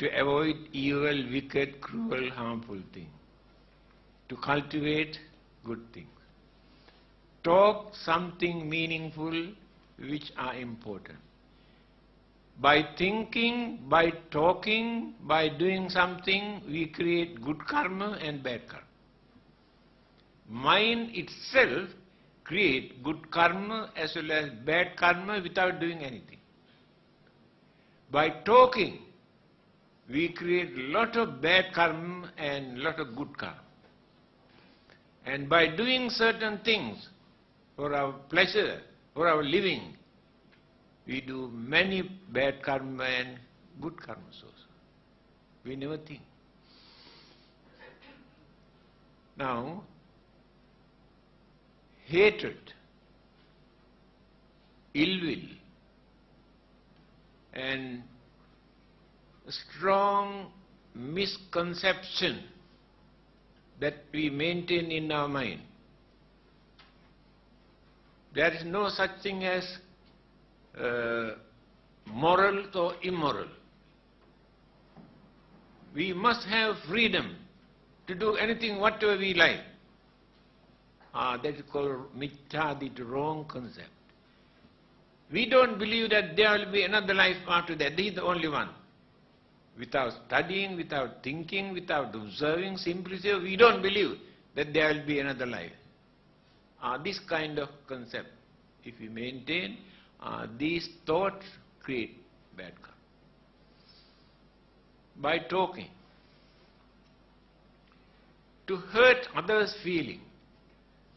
[SPEAKER 1] to avoid evil, wicked, cruel, harmful things. To cultivate good things. Talk something meaningful which are important. By thinking, by talking, by doing something, we create good karma and bad karma. Mind itself creates good karma as well as bad karma without doing anything. By talking, we create lot of bad karma and lot of good karma. And by doing certain things for our pleasure, for our living, we do many bad karma and good karma also. We never think. Now, hatred, ill will, and strong misconception that we maintain in our mind. There is no such thing as moral or immoral. We must have freedom to do anything whatever we like. That is called mithya, the wrong concept. We don't believe that there will be another life after that. This is the only one. Without studying, without thinking, without observing, simply say, we don't believe that there will be another life. This kind of concept, if we maintain, these thoughts create bad karma. By talking, to hurt others' feeling,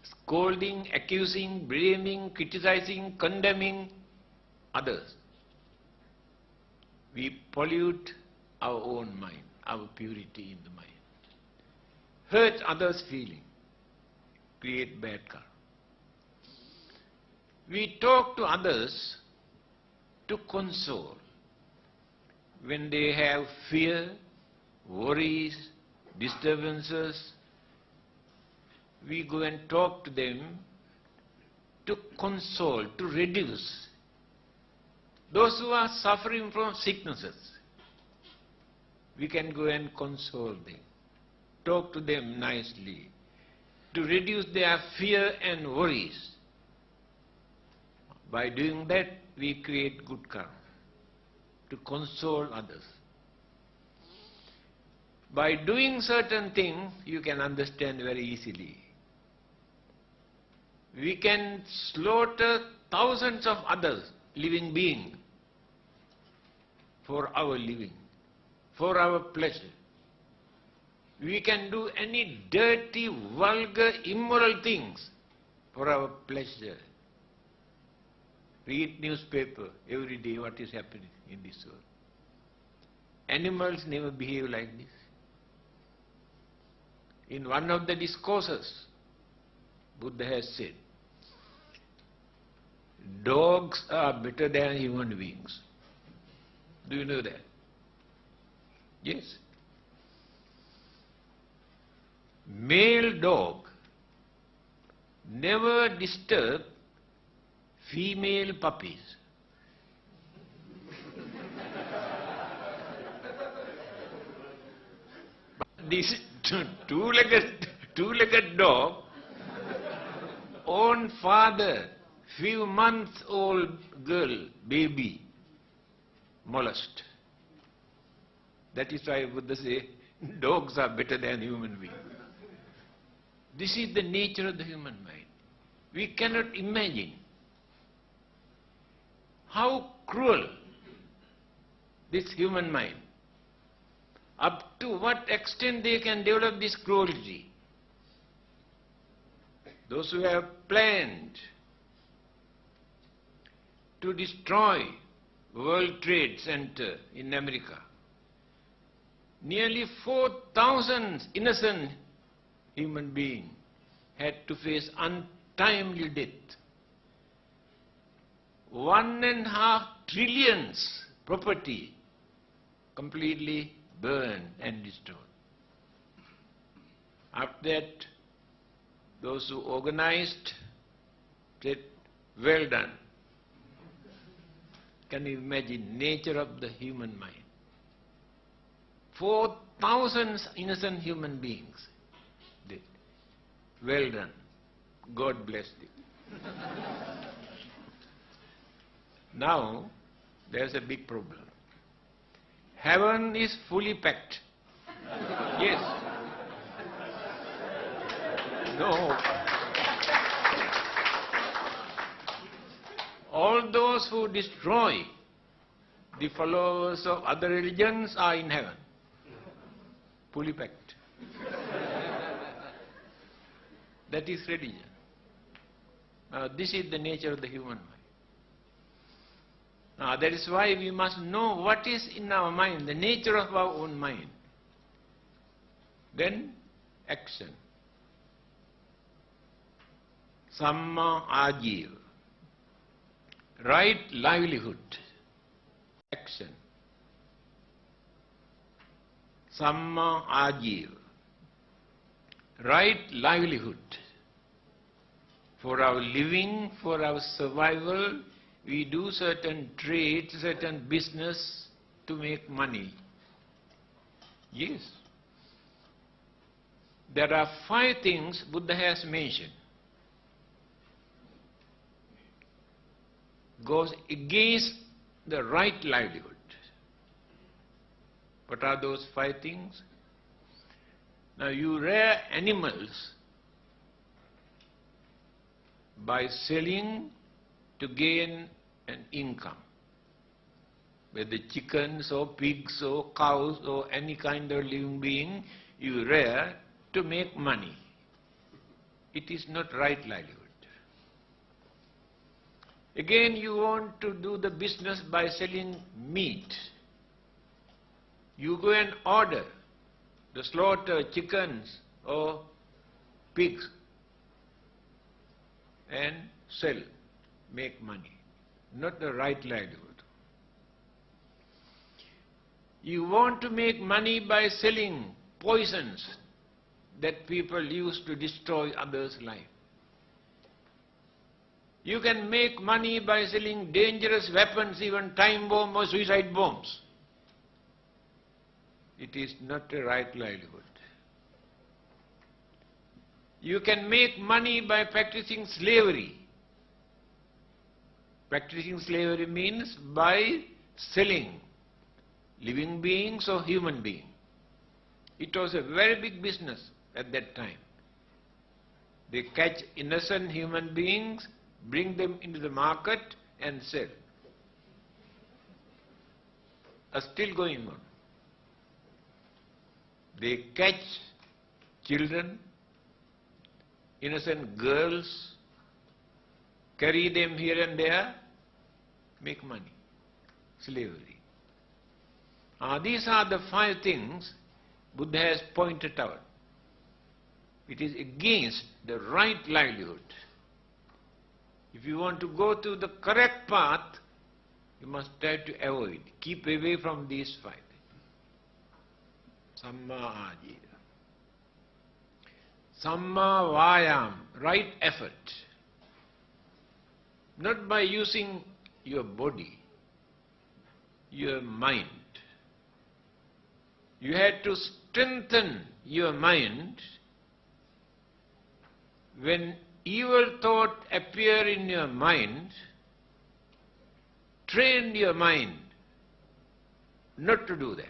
[SPEAKER 1] scolding, accusing, blaming, criticizing, condemning others, we pollute our own mind, our purity in the mind. Hurt others' feeling, create bad karma. We talk to others to console. When they have fear, worries, disturbances, we go and talk to them to console, to reduce. Those who are suffering from sicknesses, we can go and console them, talk to them nicely, to reduce their fear and worries. By doing that, we create good karma, to console others. By doing certain things, you can understand very easily. We can slaughter thousands of others, living beings, for our living, for our pleasure. We can do any dirty, vulgar, immoral things for our pleasure. Read newspaper every day what is happening in this world. Animals never behave like this. In one of the discourses, Buddha has said, dogs are better than human beings. Do you know that? Yes. Male dog never disturb female puppies. This two-legged dog, own father, few months old girl, baby, molest. That is why Buddha says, dogs are better than human beings. This is the nature of the human mind. We cannot imagine how cruel this human mind, up to what extent they can develop this cruelty. Those who have planned to destroy World Trade Center in America, nearly 4,000 innocent human beings had to face untimely death. 1.5 trillion property completely burned and destroyed. After that, those who organized said, well done. Can you imagine nature of the human mind? 4,000 innocent human beings did. Well done. God bless you. Now, there's a big problem. Heaven is fully packed. Yes. No. All those who destroy the followers of other religions are in heaven. Fully packed. That is religion. Now, this is the nature of the human mind. Now, that is why we must know what is in our mind, the nature of our own mind. Then, action. Samma ajiva. Right livelihood. Action. Samma ajiva. Right livelihood. For our living, for our survival, we do certain trade, certain business to make money. Yes. There are 5 things Buddha has mentioned. Goes against the right livelihood. What are those 5 things? Now you rear animals by selling to gain an income. Whether chickens or pigs or cows or any kind of living being you rear to make money. It is not right livelihood. Again, you want to do the business by selling meat. You go and order the slaughter chickens or pigs and sell, make money. Not the right livelihood. You want to make money by selling poisons that people use to destroy others' life. You can make money by selling dangerous weapons, even time bomb or suicide bombs. It is not a right livelihood. You can make money by practicing slavery. Practicing slavery means by selling living beings or human beings. It was a very big business at that time. They catch innocent human beings, bring them into the market and sell. Are still going on. They catch children, innocent girls, carry them here and there, make money. Slavery. These are the 5 things Buddha has pointed out. It is against the right livelihood. If you want to go to the correct path, you must try to avoid, keep away from these 5 things. Samma ajiva. Samma vayam, right effort. Not by using your body, your mind. You had to strengthen your mind. When evil thought appear in your mind, train your mind not to do that.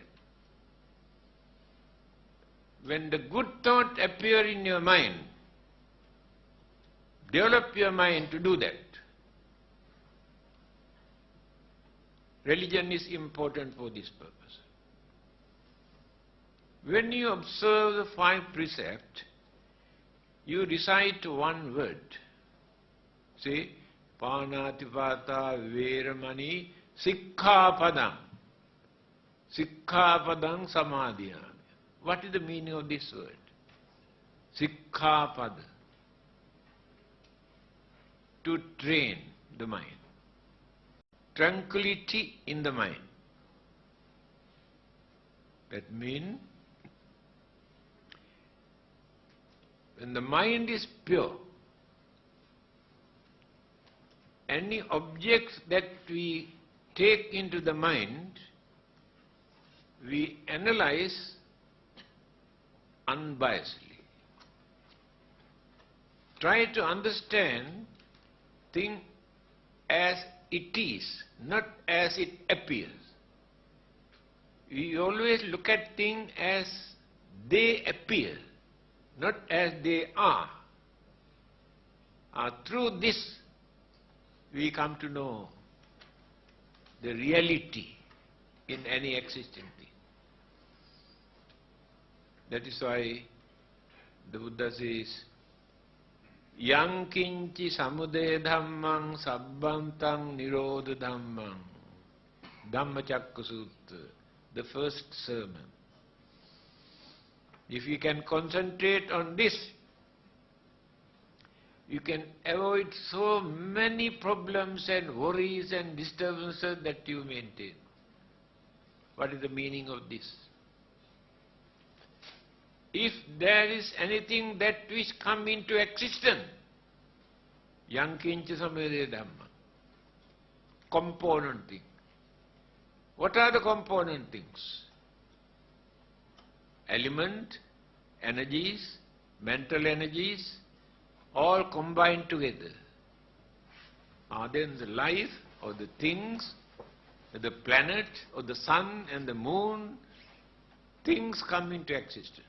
[SPEAKER 1] When the good thought appear in your mind, develop your mind to do that. Religion is important for this purpose. When you observe the 5 precepts, you recite one word. Say, Pānātipātā Veramani Sikkhapadam. Sikkhapadam Samadhiyāmi. What is the meaning of this word? Sikkhapada. To train the mind. Tranquility in the mind. That means When the mind is pure, any objects that we take into the mind, we analyze unbiasedly. Try to understand thing as it is, not as it appears. We always look at things as they appear, not as they are. Through this, we come to know the reality in any existing thing. That is why the Buddha says, Yang kinchi samudaya dhammang sabbantang nirodha dhammang. Dhammacakka Sutta, the first sermon. If you can concentrate on this, you can avoid so many problems and worries and disturbances that you maintain. What is the meaning of this? If there is anything that which come into existence, yang kincha samudaya dhamma, component thing. What are the component things? Element, energies, mental energies, all combined together. Then the life or the things, the planet or the sun and the moon, things come into existence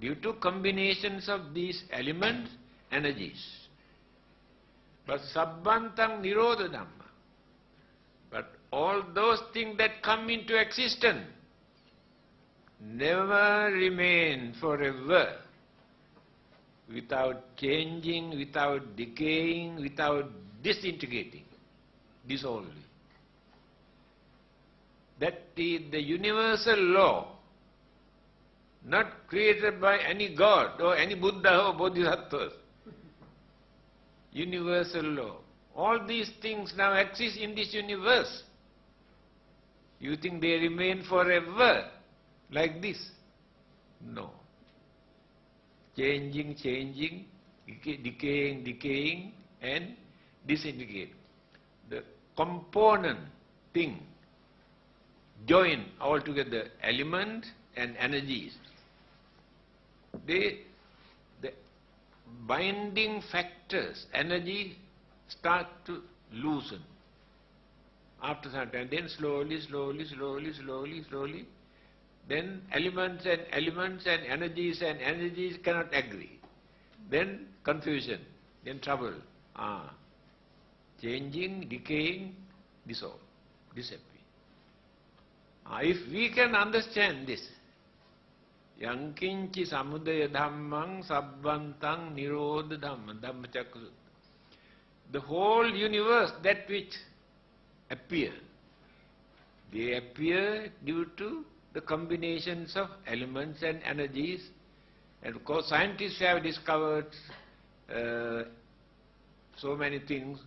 [SPEAKER 1] due to combinations of these elements, energies. But sabbantang nirodha dhamma. But all those things that come into existence never remain forever, without changing, without decaying, without disintegrating, dissolving. That is the universal law, not created by any God or any Buddha or Bodhisattvas. Universal law. All these things now exist in this universe. You think they remain forever like this? No. Changing, decaying, and disintegrating. The component thing join all together, element and energies. The binding factors, energy, start to loosen. After some time, then slowly, then elements and energies cannot agree. Then confusion, then trouble. Changing, decaying, dissolve, disappear. If we can understand this, yang kinchi samudaya dhammang sabbantang nirodha dhammang, Dhammacakka Sutta. The whole universe, that which appear, they appear due to the combinations of elements and energies. And of course scientists have discovered so many things,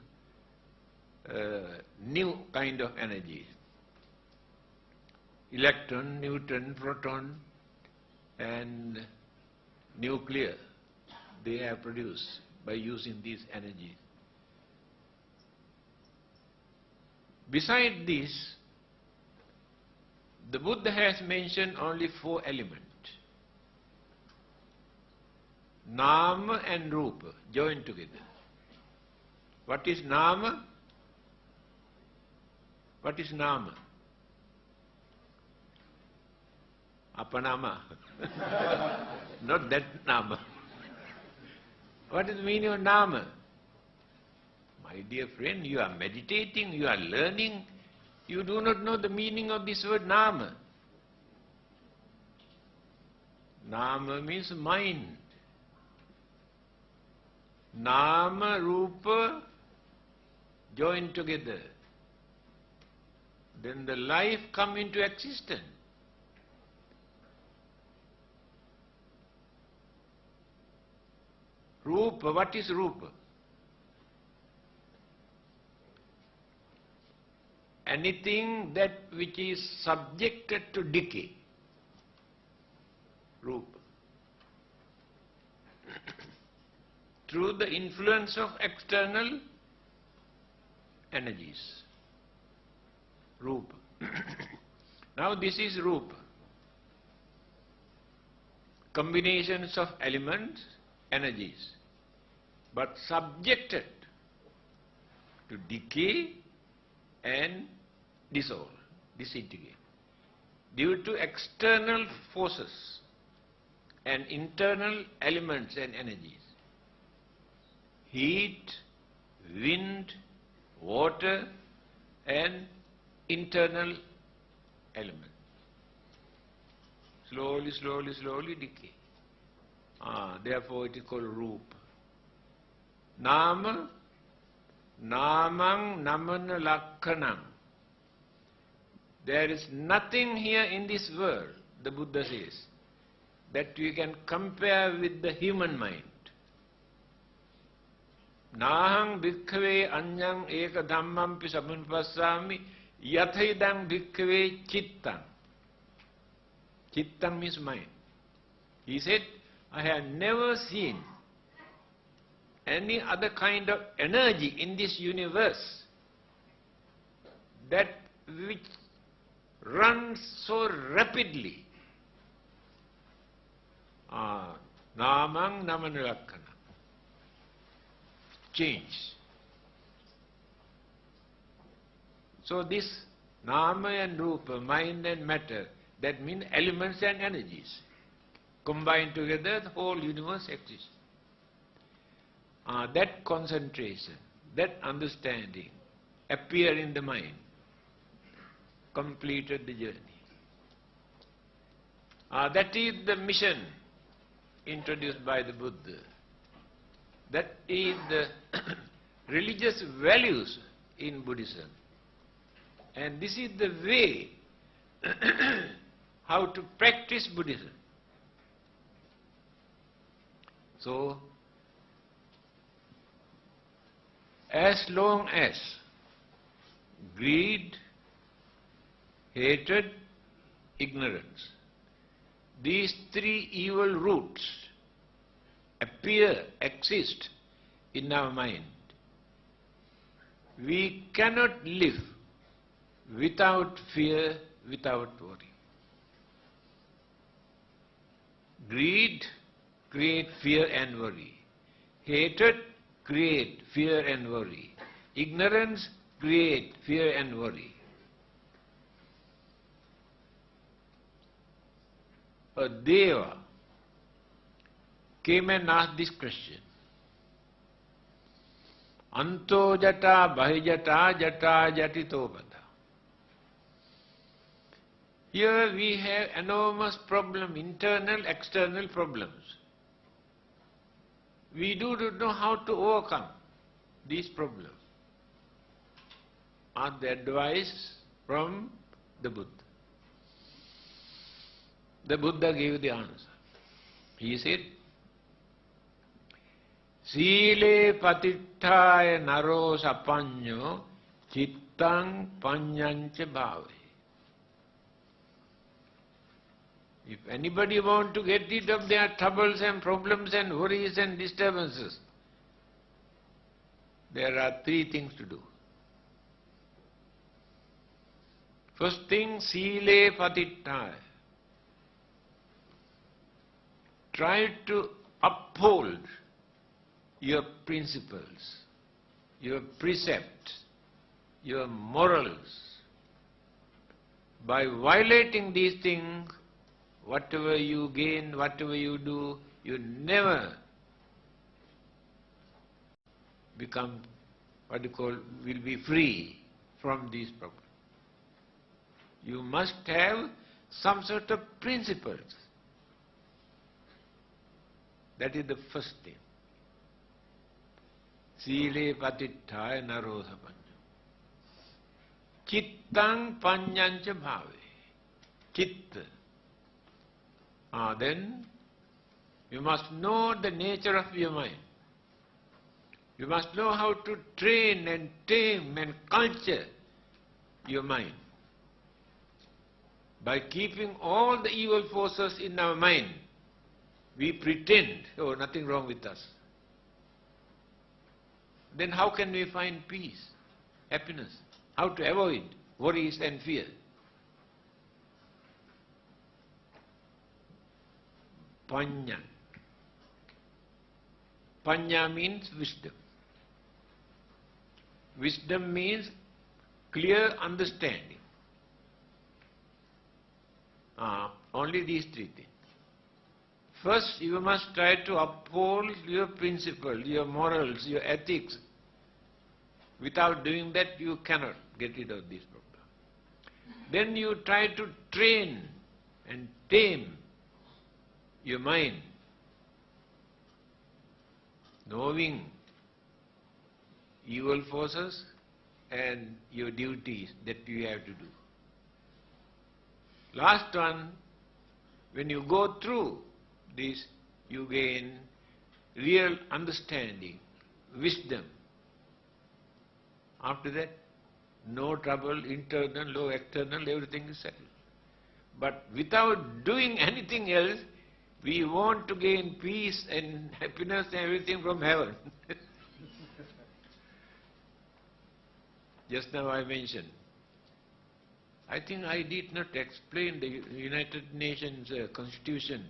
[SPEAKER 1] new kind of energies. Electron, neutron, proton and nuclear, they have produced by using these energies. Beside this, the Buddha has mentioned only 4 elements. Nama and Rupa joined together. What is Nama? What is Nama? Apanama. Not that Nama. What is the meaning of Nama? My dear friend, you are meditating, you are learning, you do not know the meaning of this word Nama. Nama means mind. Nama, Rupa, join together. Then the life come into existence. Rupa, what is Rupa? Anything that which is subjected to decay. Rupa. through the influence of external energies. Rupa. Now this is Rupa. Combinations of elements, energies, but subjected to decay and dissolve, disintegrate, due to external forces and internal elements and energies. Heat, wind, water and internal elements. Slowly, slowly, slowly decay. Therefore it is called Rupa. Nama, namang namana lakkhanam. There is nothing here in this world, the Buddha says, that we can compare with the human mind. Nahang bhikkhave anyang eka dhammampi samupassami yathaidang bhikkhave chittang. Chittang means mind. He said, I have never seen any other kind of energy in this universe that which runs so rapidly. Namang namanulakkana. Change. So this Nama and Rupa, mind and matter, that means elements and energies. Combined together, the whole universe exists. That concentration, that understanding appear in the mind, completed the journey. That is the mission introduced by the Buddha. That is the religious values in Buddhism. And this is the way how to practice Buddhism. So, as long as greed, hatred, ignorance, these three evil roots exist in our mind, we cannot live without fear, without worry. Greed creates fear and worry. Hatred creates fear and worry. Ignorance creates fear and worry. A Deva came and asked this question. Anto jata bahijata jata jatitopada. Here we have enormous problem, internal, external problems. We do not know how to overcome these problems. Ask the advice from the Buddha. The Buddha gave the answer. He said, Sile patittaya naro sapanyo chittang panyancha bhave. If anybody want to get rid of their troubles and problems and worries and disturbances, there are three things to do. First thing, sile patittaya. Try to uphold your principles, your precepts, your morals. By violating these things, whatever you gain, whatever you do, you never become, will be free from these problems. You must have some sort of principles. That is the first thing. Sile patittaya naro sapanyo. Chittang panyancha bhave. Chitta. Then you must know the nature of your mind. You must know how to train and tame and culture your mind. By keeping all the evil forces in our mind, we pretend, oh, nothing wrong with us. then how can we find peace, happiness? How to avoid worries and fear? Panya. Panya means wisdom. Wisdom means clear understanding. Only these three things. First, you must try to uphold your principles, your morals, your ethics. Without doing that, you cannot get rid of this problem. Then you try to train and tame your mind, knowing evil forces and your duties that you have to do. Last one, when you go through this, you gain real understanding, wisdom. After that, no trouble, internal, no external, everything is settled. But without doing anything else, we want to gain peace and happiness and everything from heaven. Just now I mentioned, I think I did not explain the United Nations Constitution.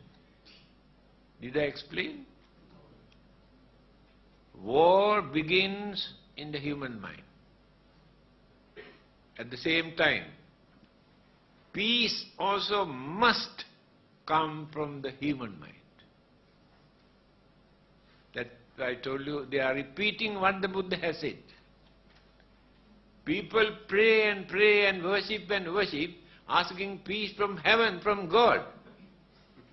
[SPEAKER 1] Did I explain? War begins in the human mind. At the same time, peace also must come from the human mind. That I told you, they are repeating what the Buddha has said. People pray and worship, asking peace from heaven, from God.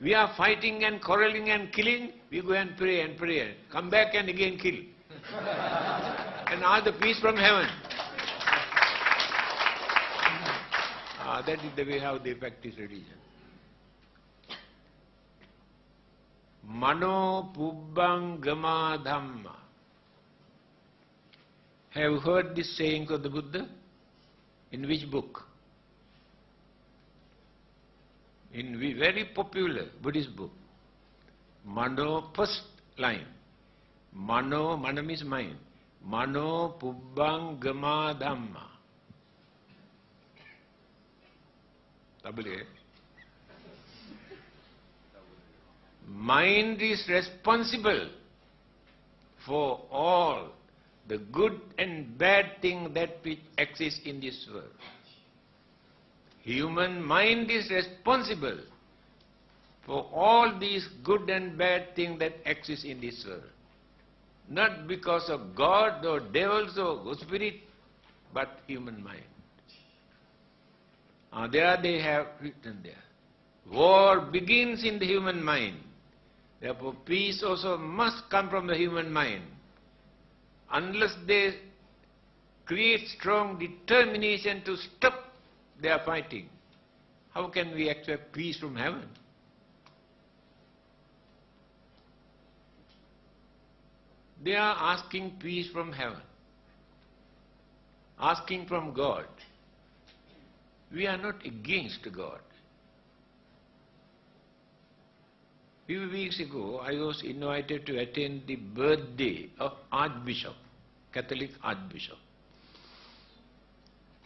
[SPEAKER 1] We are fighting and quarreling and killing, we go and pray, come back and again kill. And ask the peace from heaven. That is the way how they practice religion. Mano pubbang gama dhamma. Have you heard this saying of the Buddha? In which book? In very popular Buddhist book. Mano, first line. Mano means mind. Mano pubbang gama dhamma. Double A. Mind is responsible for all the good and bad thing that which exists in this world. Human mind is responsible for all these good and bad things that exist in this world. Not because of God or devils or spirit, but human mind. There they have written there. War begins in the human mind. Therefore, peace also must come from the human mind. Unless they create strong determination to stop their fighting, how can we expect peace from heaven? They are asking peace from heaven, asking from God. We are not against God. Few weeks ago, I was invited to attend the birthday of Archbishop, Catholic Archbishop.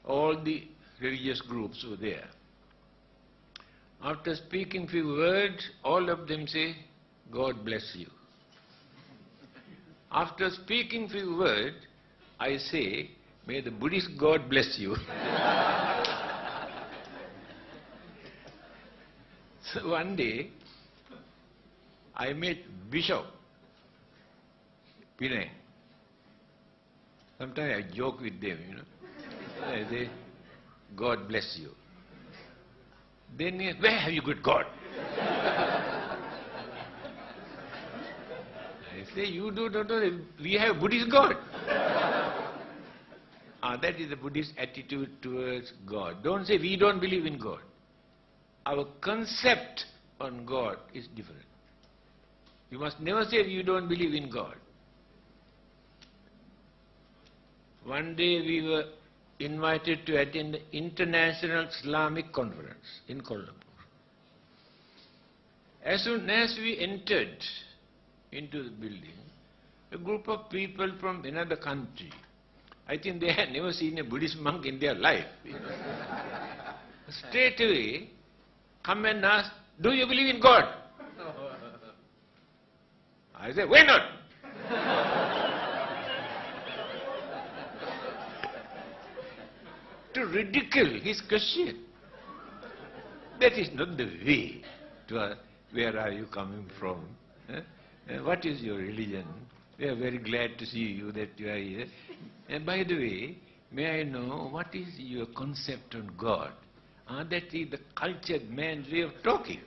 [SPEAKER 1] All the religious groups were there. After speaking few words, all of them say, God bless you. After speaking few words, I say, may the Buddhist God bless you. So one day, I met Bishop Pinay. Sometimes I joke with them, I say, God bless you. Then he says, where have you got God? I say, you do not know, we have Buddhist God. That is the Buddhist attitude towards God. Don't say we don't believe in God. Our concept on God is different. You must never say you don't believe in God. One day we were invited to attend the International Islamic Conference in Kuala Lumpur. As soon as we entered into the building, A group of people from another country. I think they had never seen a Buddhist monk in their life. Straight away, come and ask, do you believe in God? I said, why not? To ridicule his question. That is not the way to ask, where are you coming from? What is your religion? We are very glad to see you that you are here. And by the way, may I know what is your concept on God? That is the cultured man's way of talking.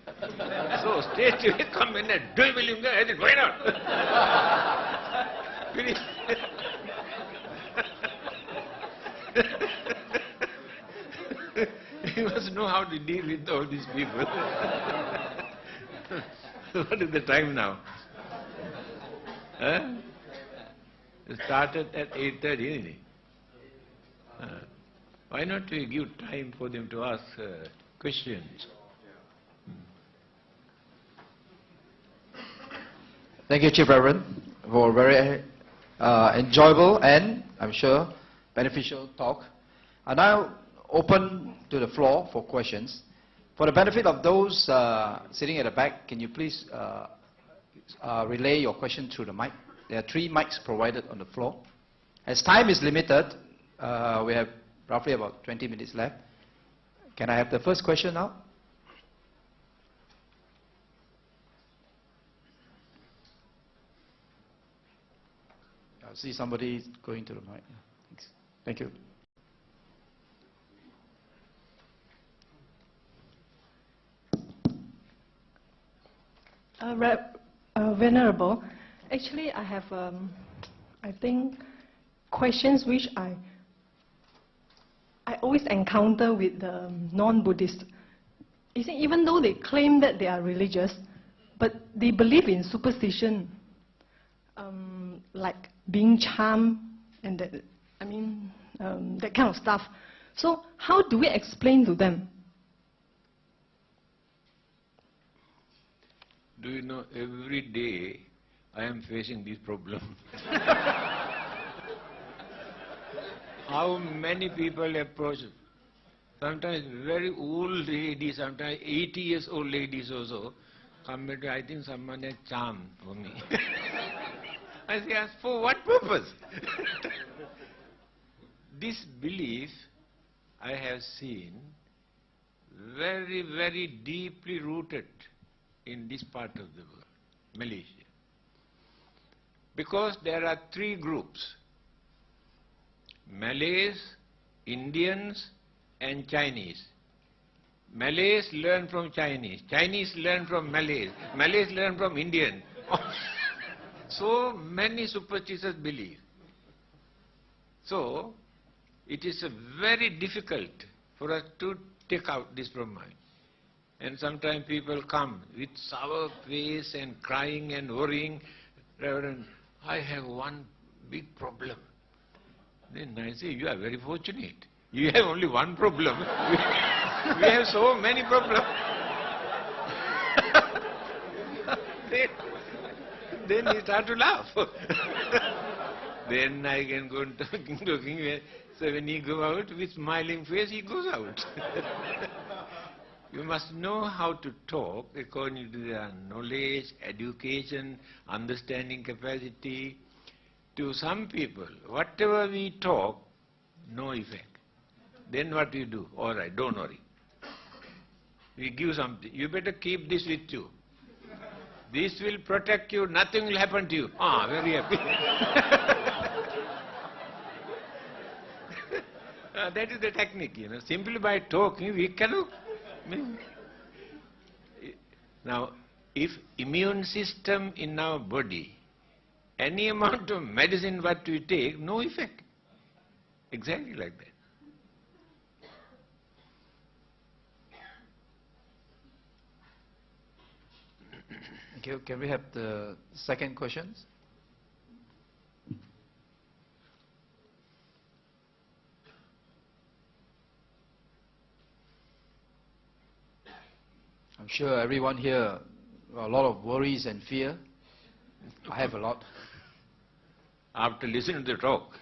[SPEAKER 1] So straight away come in and do you believe in God? I said, why not? Finish. You must know how to deal with all these people. What is the time now? It started at 8:30, isn't it? Why not we give time for them to ask questions?
[SPEAKER 2] Thank you, Chief Reverend, for a very enjoyable and, I'm sure, beneficial talk. I now open to the floor for questions. For the benefit of those sitting at the back, can you please relay your question through the mic? There are 3 mics provided on the floor. As time is limited, we have roughly about 20 minutes left. Can I have the first question now? I see somebody going to the mic. Thanks. Thank you.
[SPEAKER 3] Venerable, actually I have, I think, questions which I always encounter with the non-Buddhists. You see, even though they claim that they are religious, but they believe in superstition, like being charmed and that, that kind of stuff. So how do we explain to them?
[SPEAKER 1] Do you know, every day I am facing this problem. How many people approach, sometimes very old ladies, sometimes 80 years old ladies also, come and I think someone has charm for me. I say, ask for what purpose? This belief I have seen very, very deeply rooted in this part of the world, Malaysia. Because there are 3 groups, Malays, Indians and Chinese. Malays learn from Chinese, Chinese learn from Malays, Malays learn from Indians. So many superstitious beliefs. So it is very difficult for us to take out this from mind. And sometimes people come with sour face and crying and worrying. Reverend, I have one big problem. Then I say, you are very fortunate. You have only one problem. We have so many problems. Then he start to laugh. Then I can go on talking. So when he goes out with smiling face, he goes out. You must know how to talk according to their knowledge, education, understanding capacity. To some people, whatever we talk, no effect. Then what we do? All right, don't worry. We give something. You better keep this with you. This will protect you, nothing will happen to you. Ah, very happy. That is the technique, you know. Simply by talking, we cannot. Now, if immune system in our body, any amount of medicine what we take, no effect. Exactly like that.
[SPEAKER 2] Thank you. Can we have the second questions? I'm sure everyone here, a lot of worries and fear. I have a lot.
[SPEAKER 1] after listening to the talk.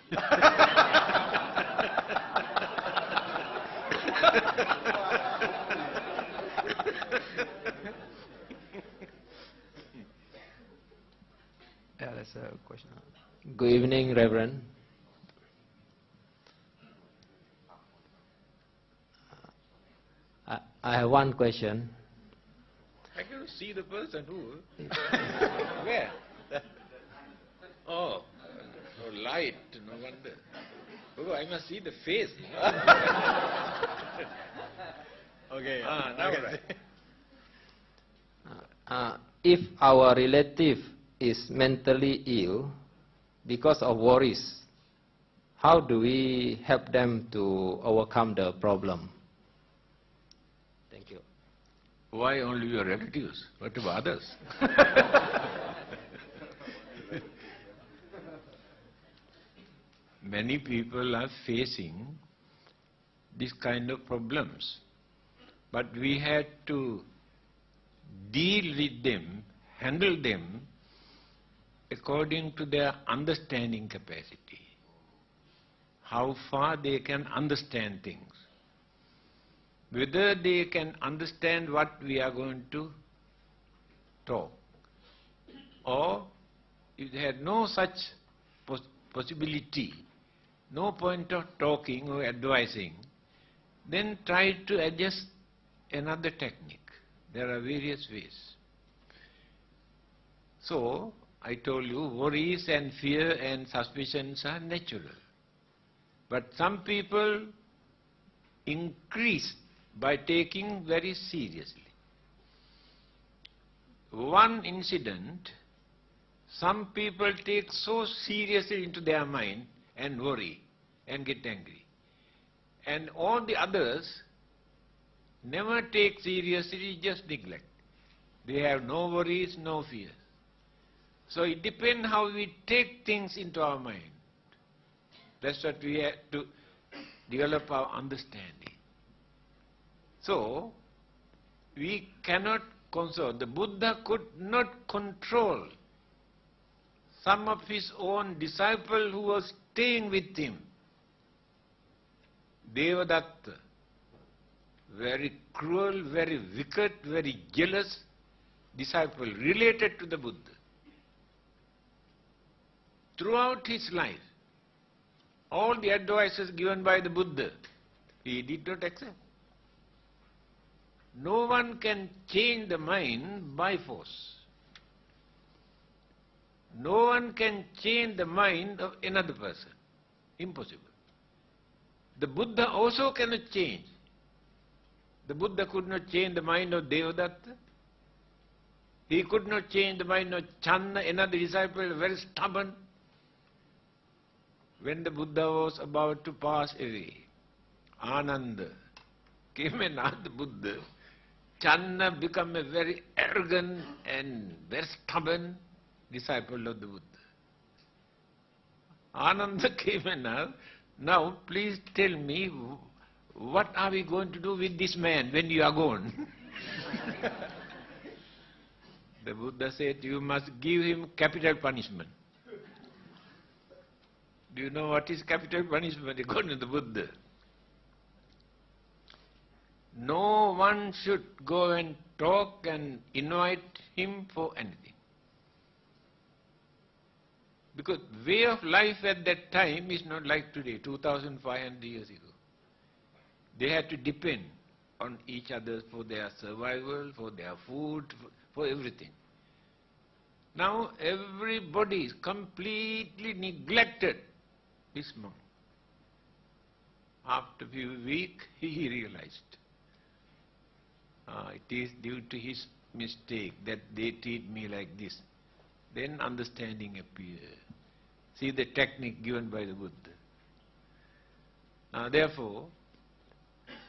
[SPEAKER 2] Yeah, that's a question.
[SPEAKER 4] Good evening, Reverend. I have one question.
[SPEAKER 1] I cannot see the person who. Where? Oh, no light, no wonder. Oh, I must see the face.
[SPEAKER 2] Okay.
[SPEAKER 1] Now right.
[SPEAKER 4] If our relative is mentally ill because of worries, how do we help them to overcome the problem? Thank you.
[SPEAKER 1] Why only your relatives? What about others? Many people are facing this kind of problems, but we had to deal with them, handle them according to their understanding capacity, how far they can understand things, whether they can understand what we are going to talk, or if they had no such possibility, no point of talking or advising, then try to adjust another technique. There are various ways. So, I told you, worries and fear and suspicions are natural. But some people increase by taking very seriously. One incident, some people take so seriously into their mind and worry and get angry. And all the others never take seriously, just neglect. They have no worries, no fears. So it depends how we take things into our mind. That's what we have to develop our understanding. So, we cannot control. The Buddha could not control some of his own disciples who were staying with him. Devadatta, very cruel, very wicked, very jealous disciple related to the Buddha. Throughout his life, all the advices given by the Buddha, he did not accept. No one can change the mind by force. No one can change the mind of another person. Impossible. The Buddha also cannot change. The Buddha could not change the mind of Devadatta. He could not change the mind of Channa, another disciple, very stubborn. When the Buddha was about to pass away, Ananda came and asked the Buddha. Channa became a very arrogant and very stubborn disciple of the Buddha. Ananda came and asked, now please tell me, what are we going to do with this man when you are gone? The Buddha said, you must give him capital punishment. Do you know what is capital punishment according to the Buddha? No one should go and talk and invite him for anything. Because way of life at that time is not like today, 2,500 years ago. They had to depend on each other for their survival, for their food, for everything. Now everybody is completely neglected this monk. After a few weeks, he realized it is due to his mistake that they treat me like this. Then understanding appears. See the technique given by the Buddha. Therefore,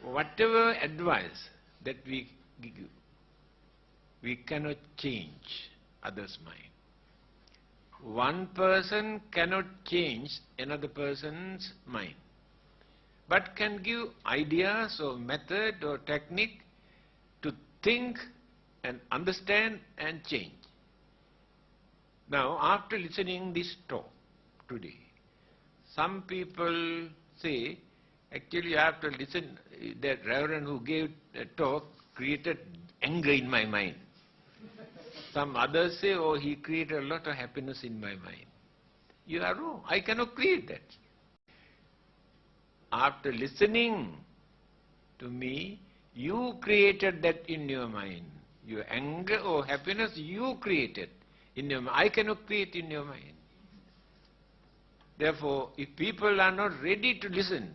[SPEAKER 1] whatever advice that we give, we cannot change others' mind. One person cannot change another person's mind, but can give ideas or method or technique to think and understand and change. Now, after listening this talk, today. Some people say, actually I have to listen, that reverend who gave a talk created anger in my mind. Some others say, oh, he created a lot of happiness in my mind. You are wrong. I cannot create that. After listening to me, you created that in your mind. Your anger or happiness, you created in your mind. I cannot create in your mind. Therefore, if people are not ready to listen,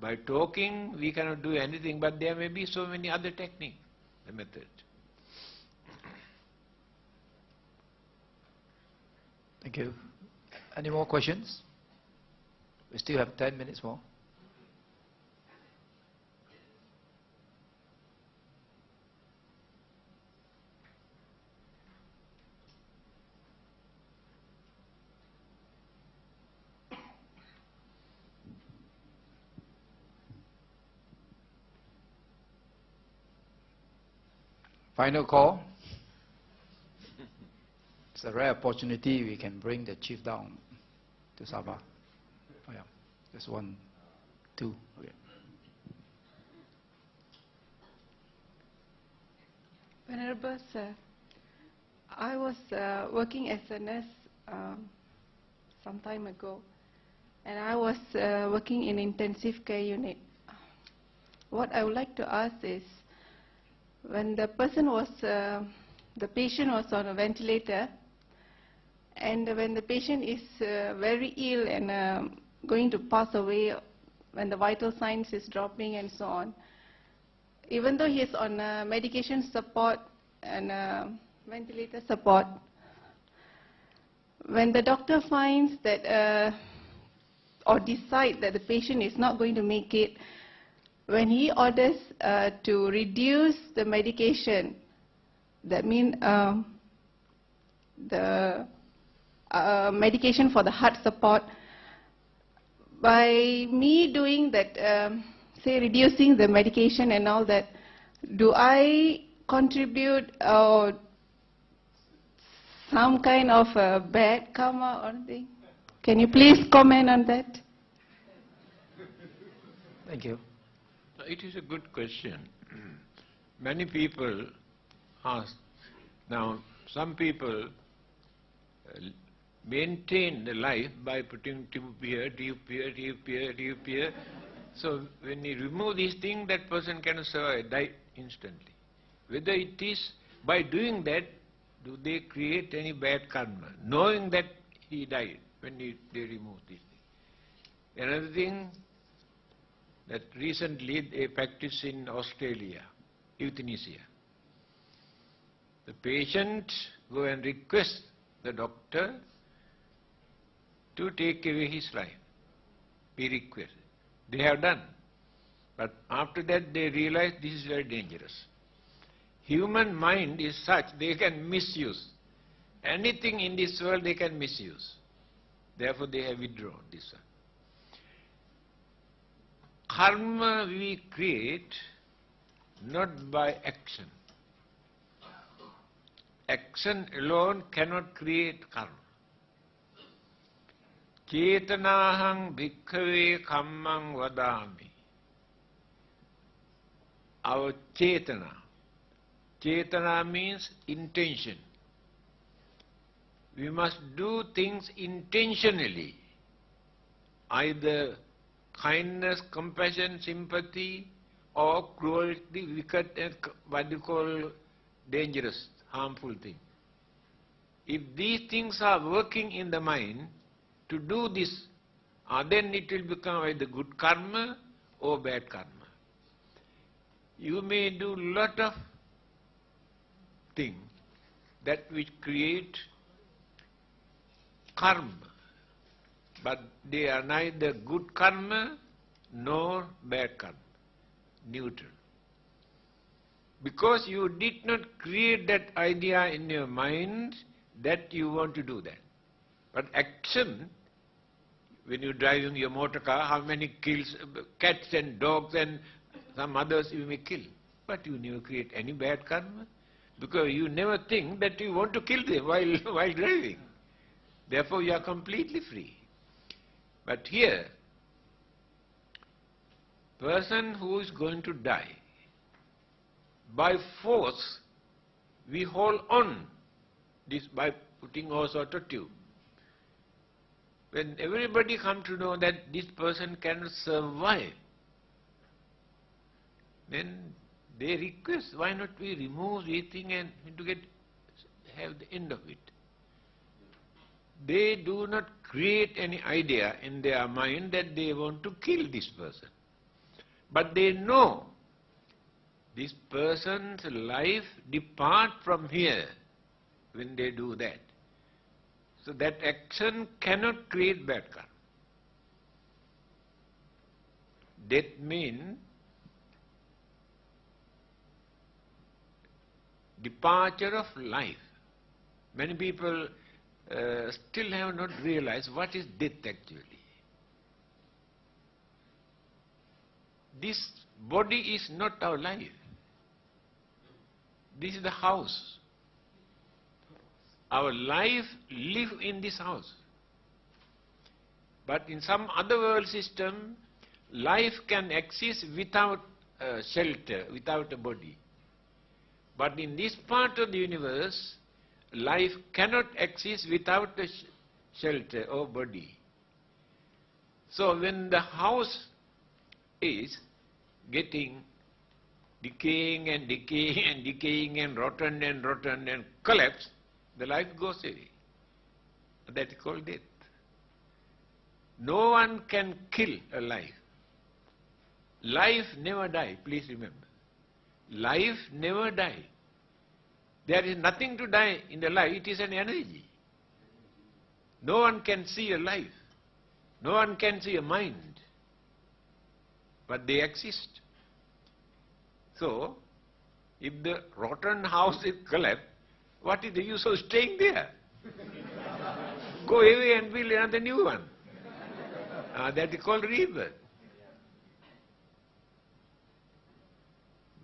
[SPEAKER 1] by talking we cannot do anything, but there may be so many other techniques, the method.
[SPEAKER 2] Thank you. Any more questions? We still have 10 minutes more. Final call. It's a rare opportunity we can bring the chief down to Sabah. Oh yeah, just 1, 2. Okay.
[SPEAKER 5] Venerable Sir, I was working as a nurse some time ago, and I was working in intensive care unit. What I would like to ask is, when the patient was on a ventilator, and when the patient is very ill and going to pass away, when the vital signs is dropping and so on, even though he is on medication support and ventilator support, when the doctor finds that or decide that the patient is not going to make it, when he orders to reduce the medication, that means the medication for the heart support, by me doing that, say reducing the medication and all that, do I contribute some kind of bad karma or anything? Can you please comment on that?
[SPEAKER 2] Thank you.
[SPEAKER 1] It is a good question. Many people ask. Now, some people maintain the life by putting tube here, tube here, tube here, tube here. So when you remove these things, that person can survive, die instantly. Whether it is by doing that, do they create any bad karma, knowing that he died when they remove these things. Another thing, that recently they practice in Australia, euthanasia. The patient go and request the doctor to take away his life. He requested. They have done. But after that they realize this is very dangerous. Human mind is such, they can misuse. Anything in this world they can misuse. Therefore they have withdrawn this one. Karma we create not by action. Action alone cannot create karma. Chetanahang bhikkhave kammang vadami. Our chetana. Chetana means intention. We must do things intentionally. Either kindness, compassion, sympathy, or cruelty, wicked, and what you call dangerous, harmful thing. If these things are working in the mind to do this, then it will become either good karma or bad karma. You may do lot of things that which create karma, but they are neither good karma nor bad karma, neutral. Because you did not create that idea in your mind that you want to do that. But action, when you're driving your motor car, how many kills, cats and dogs and some others you may kill. But you never create any bad karma, because you never think that you want to kill them while driving. Therefore you are completely free. But here, person who is going to die, by force we hold on this by putting all sort of tube. When everybody comes to know that this person cannot survive, then they request, why not we remove this thing and to have the end of it. They do not create any idea in their mind that they want to kill this person. But they know this person's life depart from here when they do that. So that action cannot create bad karma. Death means departure of life. Many people still have not realized what is death actually. This body is not our life. This is the house. Our life live in this house. But in some other world system, life can exist without shelter, without a body. But in this part of the universe, life cannot exist without a shelter or body. So when the house is getting decaying and decaying and decaying and rotten and collapse, the life goes away. That is called death. No one can kill a life. Life never dies, please remember. Life never dies. There is nothing to die in the life, it is an energy. No one can see a life. No one can see a mind. But they exist. So, if the rotten house is collapsed, what is the use of staying there? Go away and build another new one. That is called rebirth.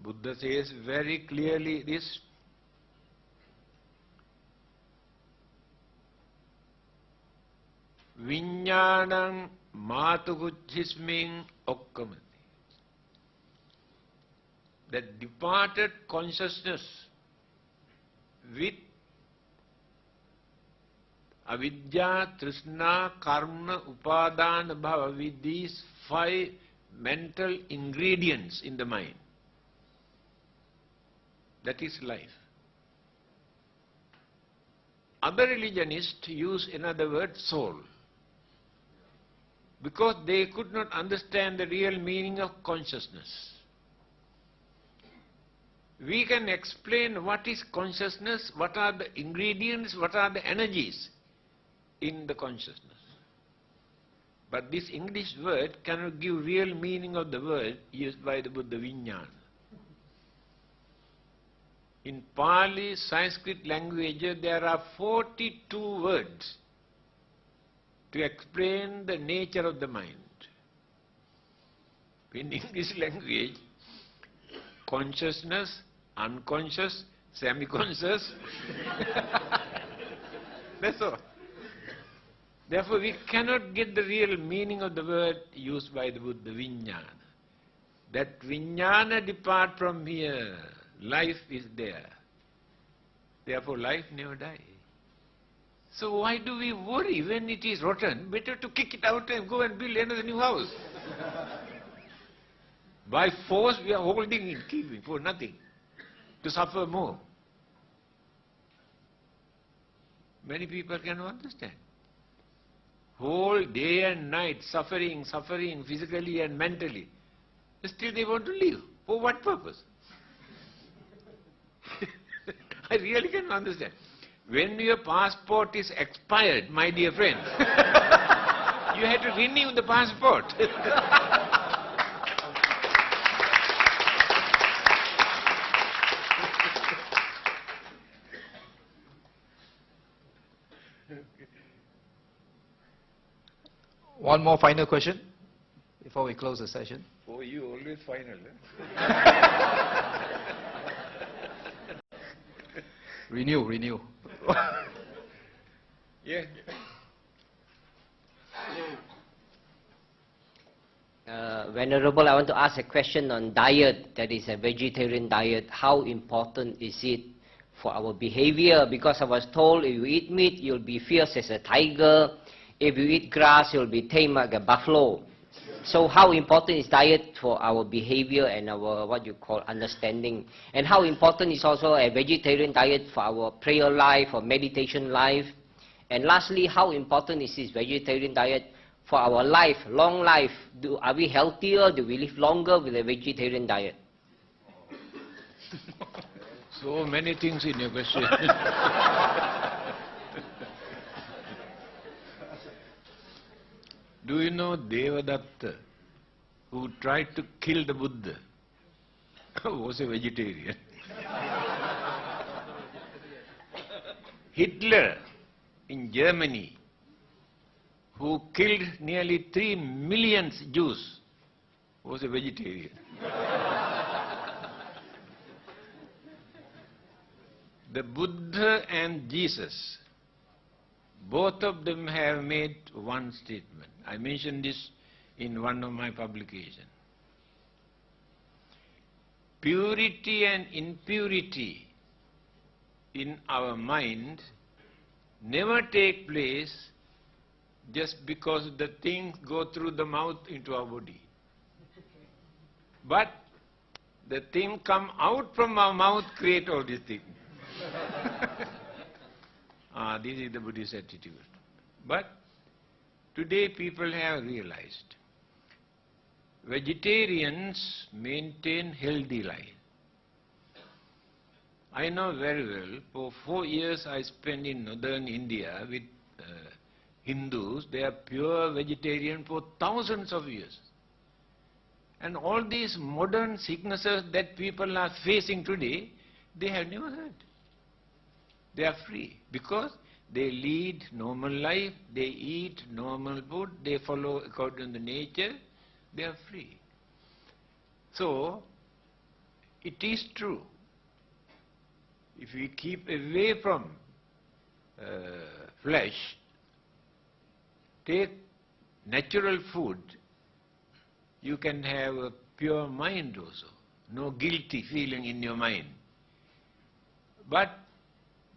[SPEAKER 1] Buddha says very clearly this. Viññānaṁ mātuguchismiṁ okkamati. That departed consciousness with avidya, trishna, karma, upadana, bhava, with these 5 mental ingredients in the mind. That is life. Other religionists use another word, soul, because they could not understand the real meaning of consciousness. We can explain what is consciousness, what are the ingredients, what are the energies in the consciousness. But this English word cannot give real meaning of the word used by the Buddha, Viññāna. In Pali, Sanskrit language, there are 42 words to explain the nature of the mind. In English language, consciousness, unconscious, semi-conscious, that's all. Therefore, we cannot get the real meaning of the word used by the Buddha, Viññāna. That Viññāna depart from here. Life is there. Therefore, life never dies. So why do we worry when it is rotten? Better to kick it out and go and build another new house. By force we are holding it, keeping for nothing, to suffer more. Many people cannot understand. Whole day and night suffering physically and mentally. Still they want to live. For what purpose? I really cannot understand. When your passport is expired, my dear friends, you have to renew the passport.
[SPEAKER 2] One more final question before we close the session.
[SPEAKER 1] Oh, you always final. Eh?
[SPEAKER 2] Renew.
[SPEAKER 1] Yeah.
[SPEAKER 6] Venerable, I want to ask a question on diet, that is a vegetarian diet. How important is it for our behavior? Because I was told if you eat meat, you'll be fierce as a tiger. If you eat grass, you'll be tame like a buffalo. So how important is diet for our behavior and our, what you call, understanding? And how important is also a vegetarian diet for our prayer life or meditation life? And lastly, how important is this vegetarian diet for our life, long life? Are we healthier? Do we live longer with a vegetarian diet?
[SPEAKER 1] So many things in your question. Do you know Devadatta, who tried to kill the Buddha, was a vegetarian? Hitler in Germany, who killed nearly 3 million Jews, was a vegetarian. The Buddha and Jesus, both of them have made one statement. I mentioned this in one of my publications. Purity and impurity in our mind never take place just because the things go through the mouth into our body. But the thing come out from our mouth create all these things. This is the Buddhist attitude. But today people have realized vegetarians maintain healthy life. I know very well, for 4 years I spent in northern India with Hindus. They are pure vegetarian for thousands of years. And all these modern sicknesses that people are facing today, they have never heard. They are free because they lead normal life, they eat normal food, they follow according to nature, they are free. So, it is true. If we keep away from flesh, take natural food, you can have a pure mind also, no guilty feeling in your mind. But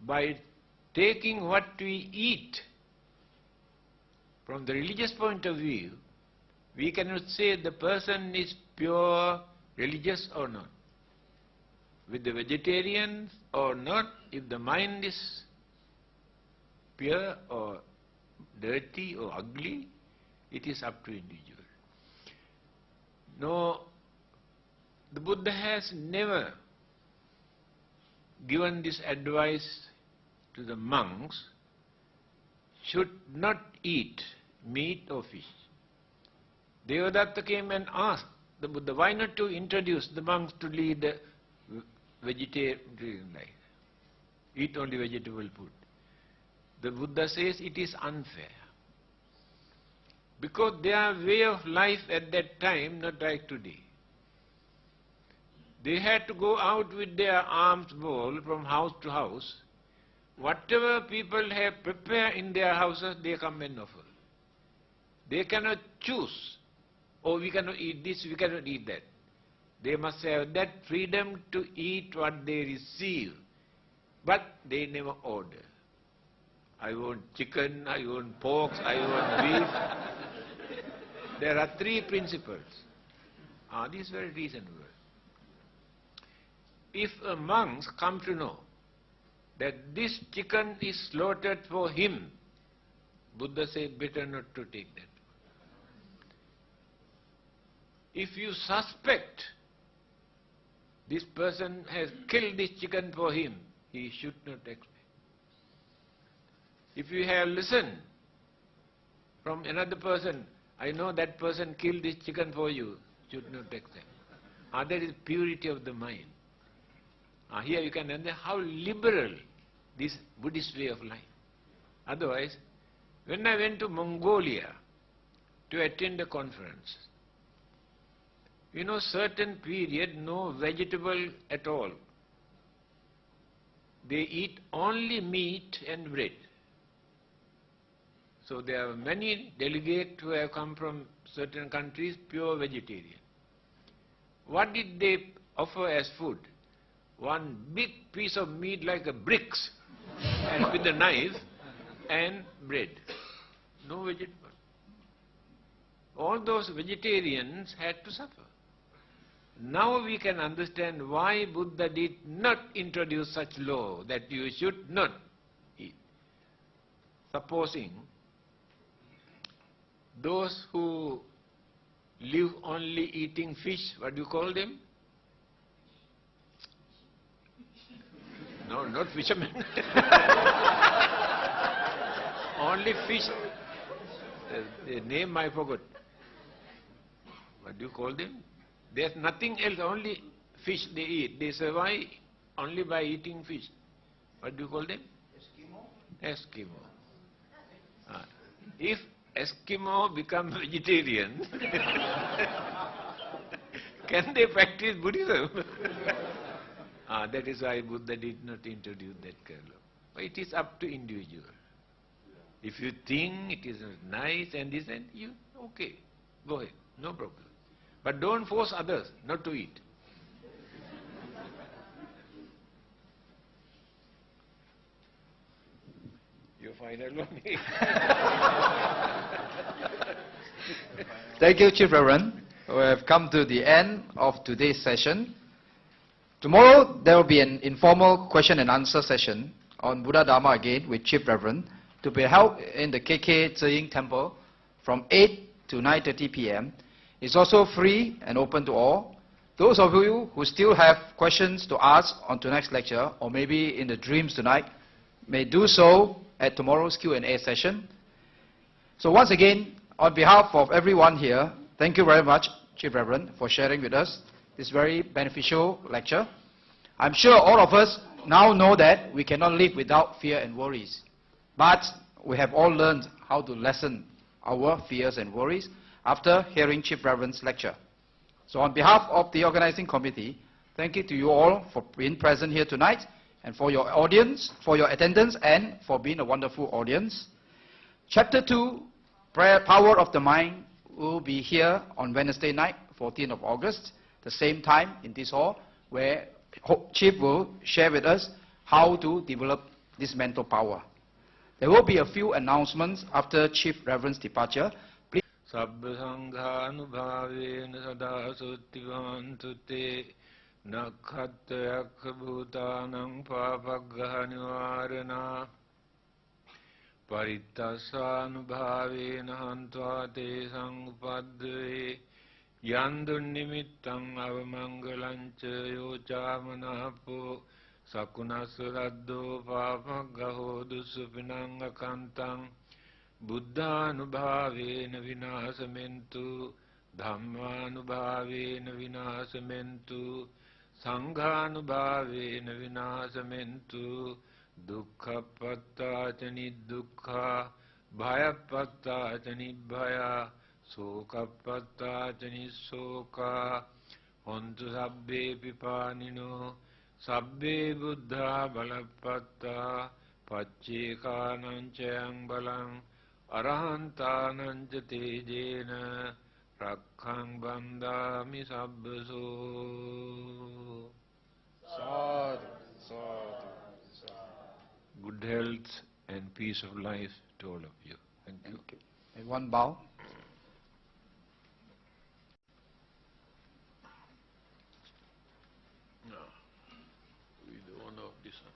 [SPEAKER 1] by taking what we eat, from the religious point of view, we cannot say the person is pure religious or not. With the vegetarians or not, if the mind is pure or dirty or ugly, it is up to individual. No, the Buddha has never given this advice to the monks, should not eat meat or fish. Devadatta came and asked the Buddha, why not to introduce the monks to lead a vegetarian life, eat only vegetable food. The Buddha says it is unfair, because their way of life at that time not like today. They had to go out with their alms bowl from house to house. Whatever people have prepared in their houses, they come and offer. They cannot choose, oh, we cannot eat this, we cannot eat that. They must have that freedom to eat what they receive. But they never order. I want chicken, I want pork, I want beef. There are 3 principles. This is very reasonable. If a monk comes to know that this chicken is slaughtered for him, Buddha said better not to take that. If you suspect this person has killed this chicken for him, he should not expect. If you have listened from another person, I know that person killed this chicken for you, should not accept. That is purity of the mind. Here you can understand how liberal this Buddhist way of life. Otherwise, when I went to Mongolia to attend a conference, certain period, no vegetable at all. They eat only meat and bread. So there are many delegates who have come from certain countries, pure vegetarian. What did they offer as food? One big piece of meat like a bricks and with a knife and bread. No vegetable. All those vegetarians had to suffer. Now we can understand why Buddha did not introduce such law that you should not eat. Supposing those who live only eating fish, what do you call them? No, not fishermen. Only fish. The name I forgot. What do you call them? There's nothing else, only fish they eat. They survive only by eating fish. What do you call them? Eskimo. If Eskimo become vegetarian, can they practice Buddhism? That is why Buddha did not introduce that kind of law. But it is up to individual. If you think it is nice and this and you, okay, go ahead, no problem. But don't force others not to eat. You final one.
[SPEAKER 2] Thank you, Chief Reverend. We have come to the end of today's session. Tomorrow there will be an informal question and answer session on Buddha Dharma again with Chief Reverend to be held in the KK Zeying Temple from 8 to 9:30 p.m. It's also free and open to all. Those of you who still have questions to ask on tonight's lecture, or maybe in the dreams tonight, may do so at tomorrow's Q&A session. So once again, on behalf of everyone here, thank you very much, Chief Reverend, for sharing with us this very beneficial lecture. I'm sure all of us now know that we cannot live without fear and worries. But we have all learned how to lessen our fears and worries after hearing Chief Reverend's lecture. So on behalf of the organizing committee, thank you to you all for being present here tonight and for your audience, for your attendance, and for being a wonderful audience. Chapter 2, Power of the Mind, will be here on Wednesday night, 14th of August, the same time in this hall, where Chief will share with us how to develop this mental power. There will be a few announcements after Chief Reverend's departure. Please.
[SPEAKER 1] Sabba sanghanubhavena sada suttivantu te nakhattayak bhutanam papaggaha nivarana parittassanubhavena hantva te sangupadve yandun nimittang avamangalancha yochamanapo sakunasraddo papaggaho dusupinang akantang Buddhanubhavena vinasamentu, Dhammanubhavena vinasamentu, Sanghanubhavena vinasamentu, Dukkhapatta ca niddukha, Bhayapatta ca nibbhaya, Sokapatta ca nissoka, Hontu sabbe pipanino, Sabbe buddha balapatta, Paccekanam cayang balang, Arahantanam ca tejena rakhang bandhami sabbaso.
[SPEAKER 2] Sadhu, sadhu, sadhu.
[SPEAKER 1] Good health and peace of life to all of you. Thank you.
[SPEAKER 2] And one bow.
[SPEAKER 1] No, with the honor of this one.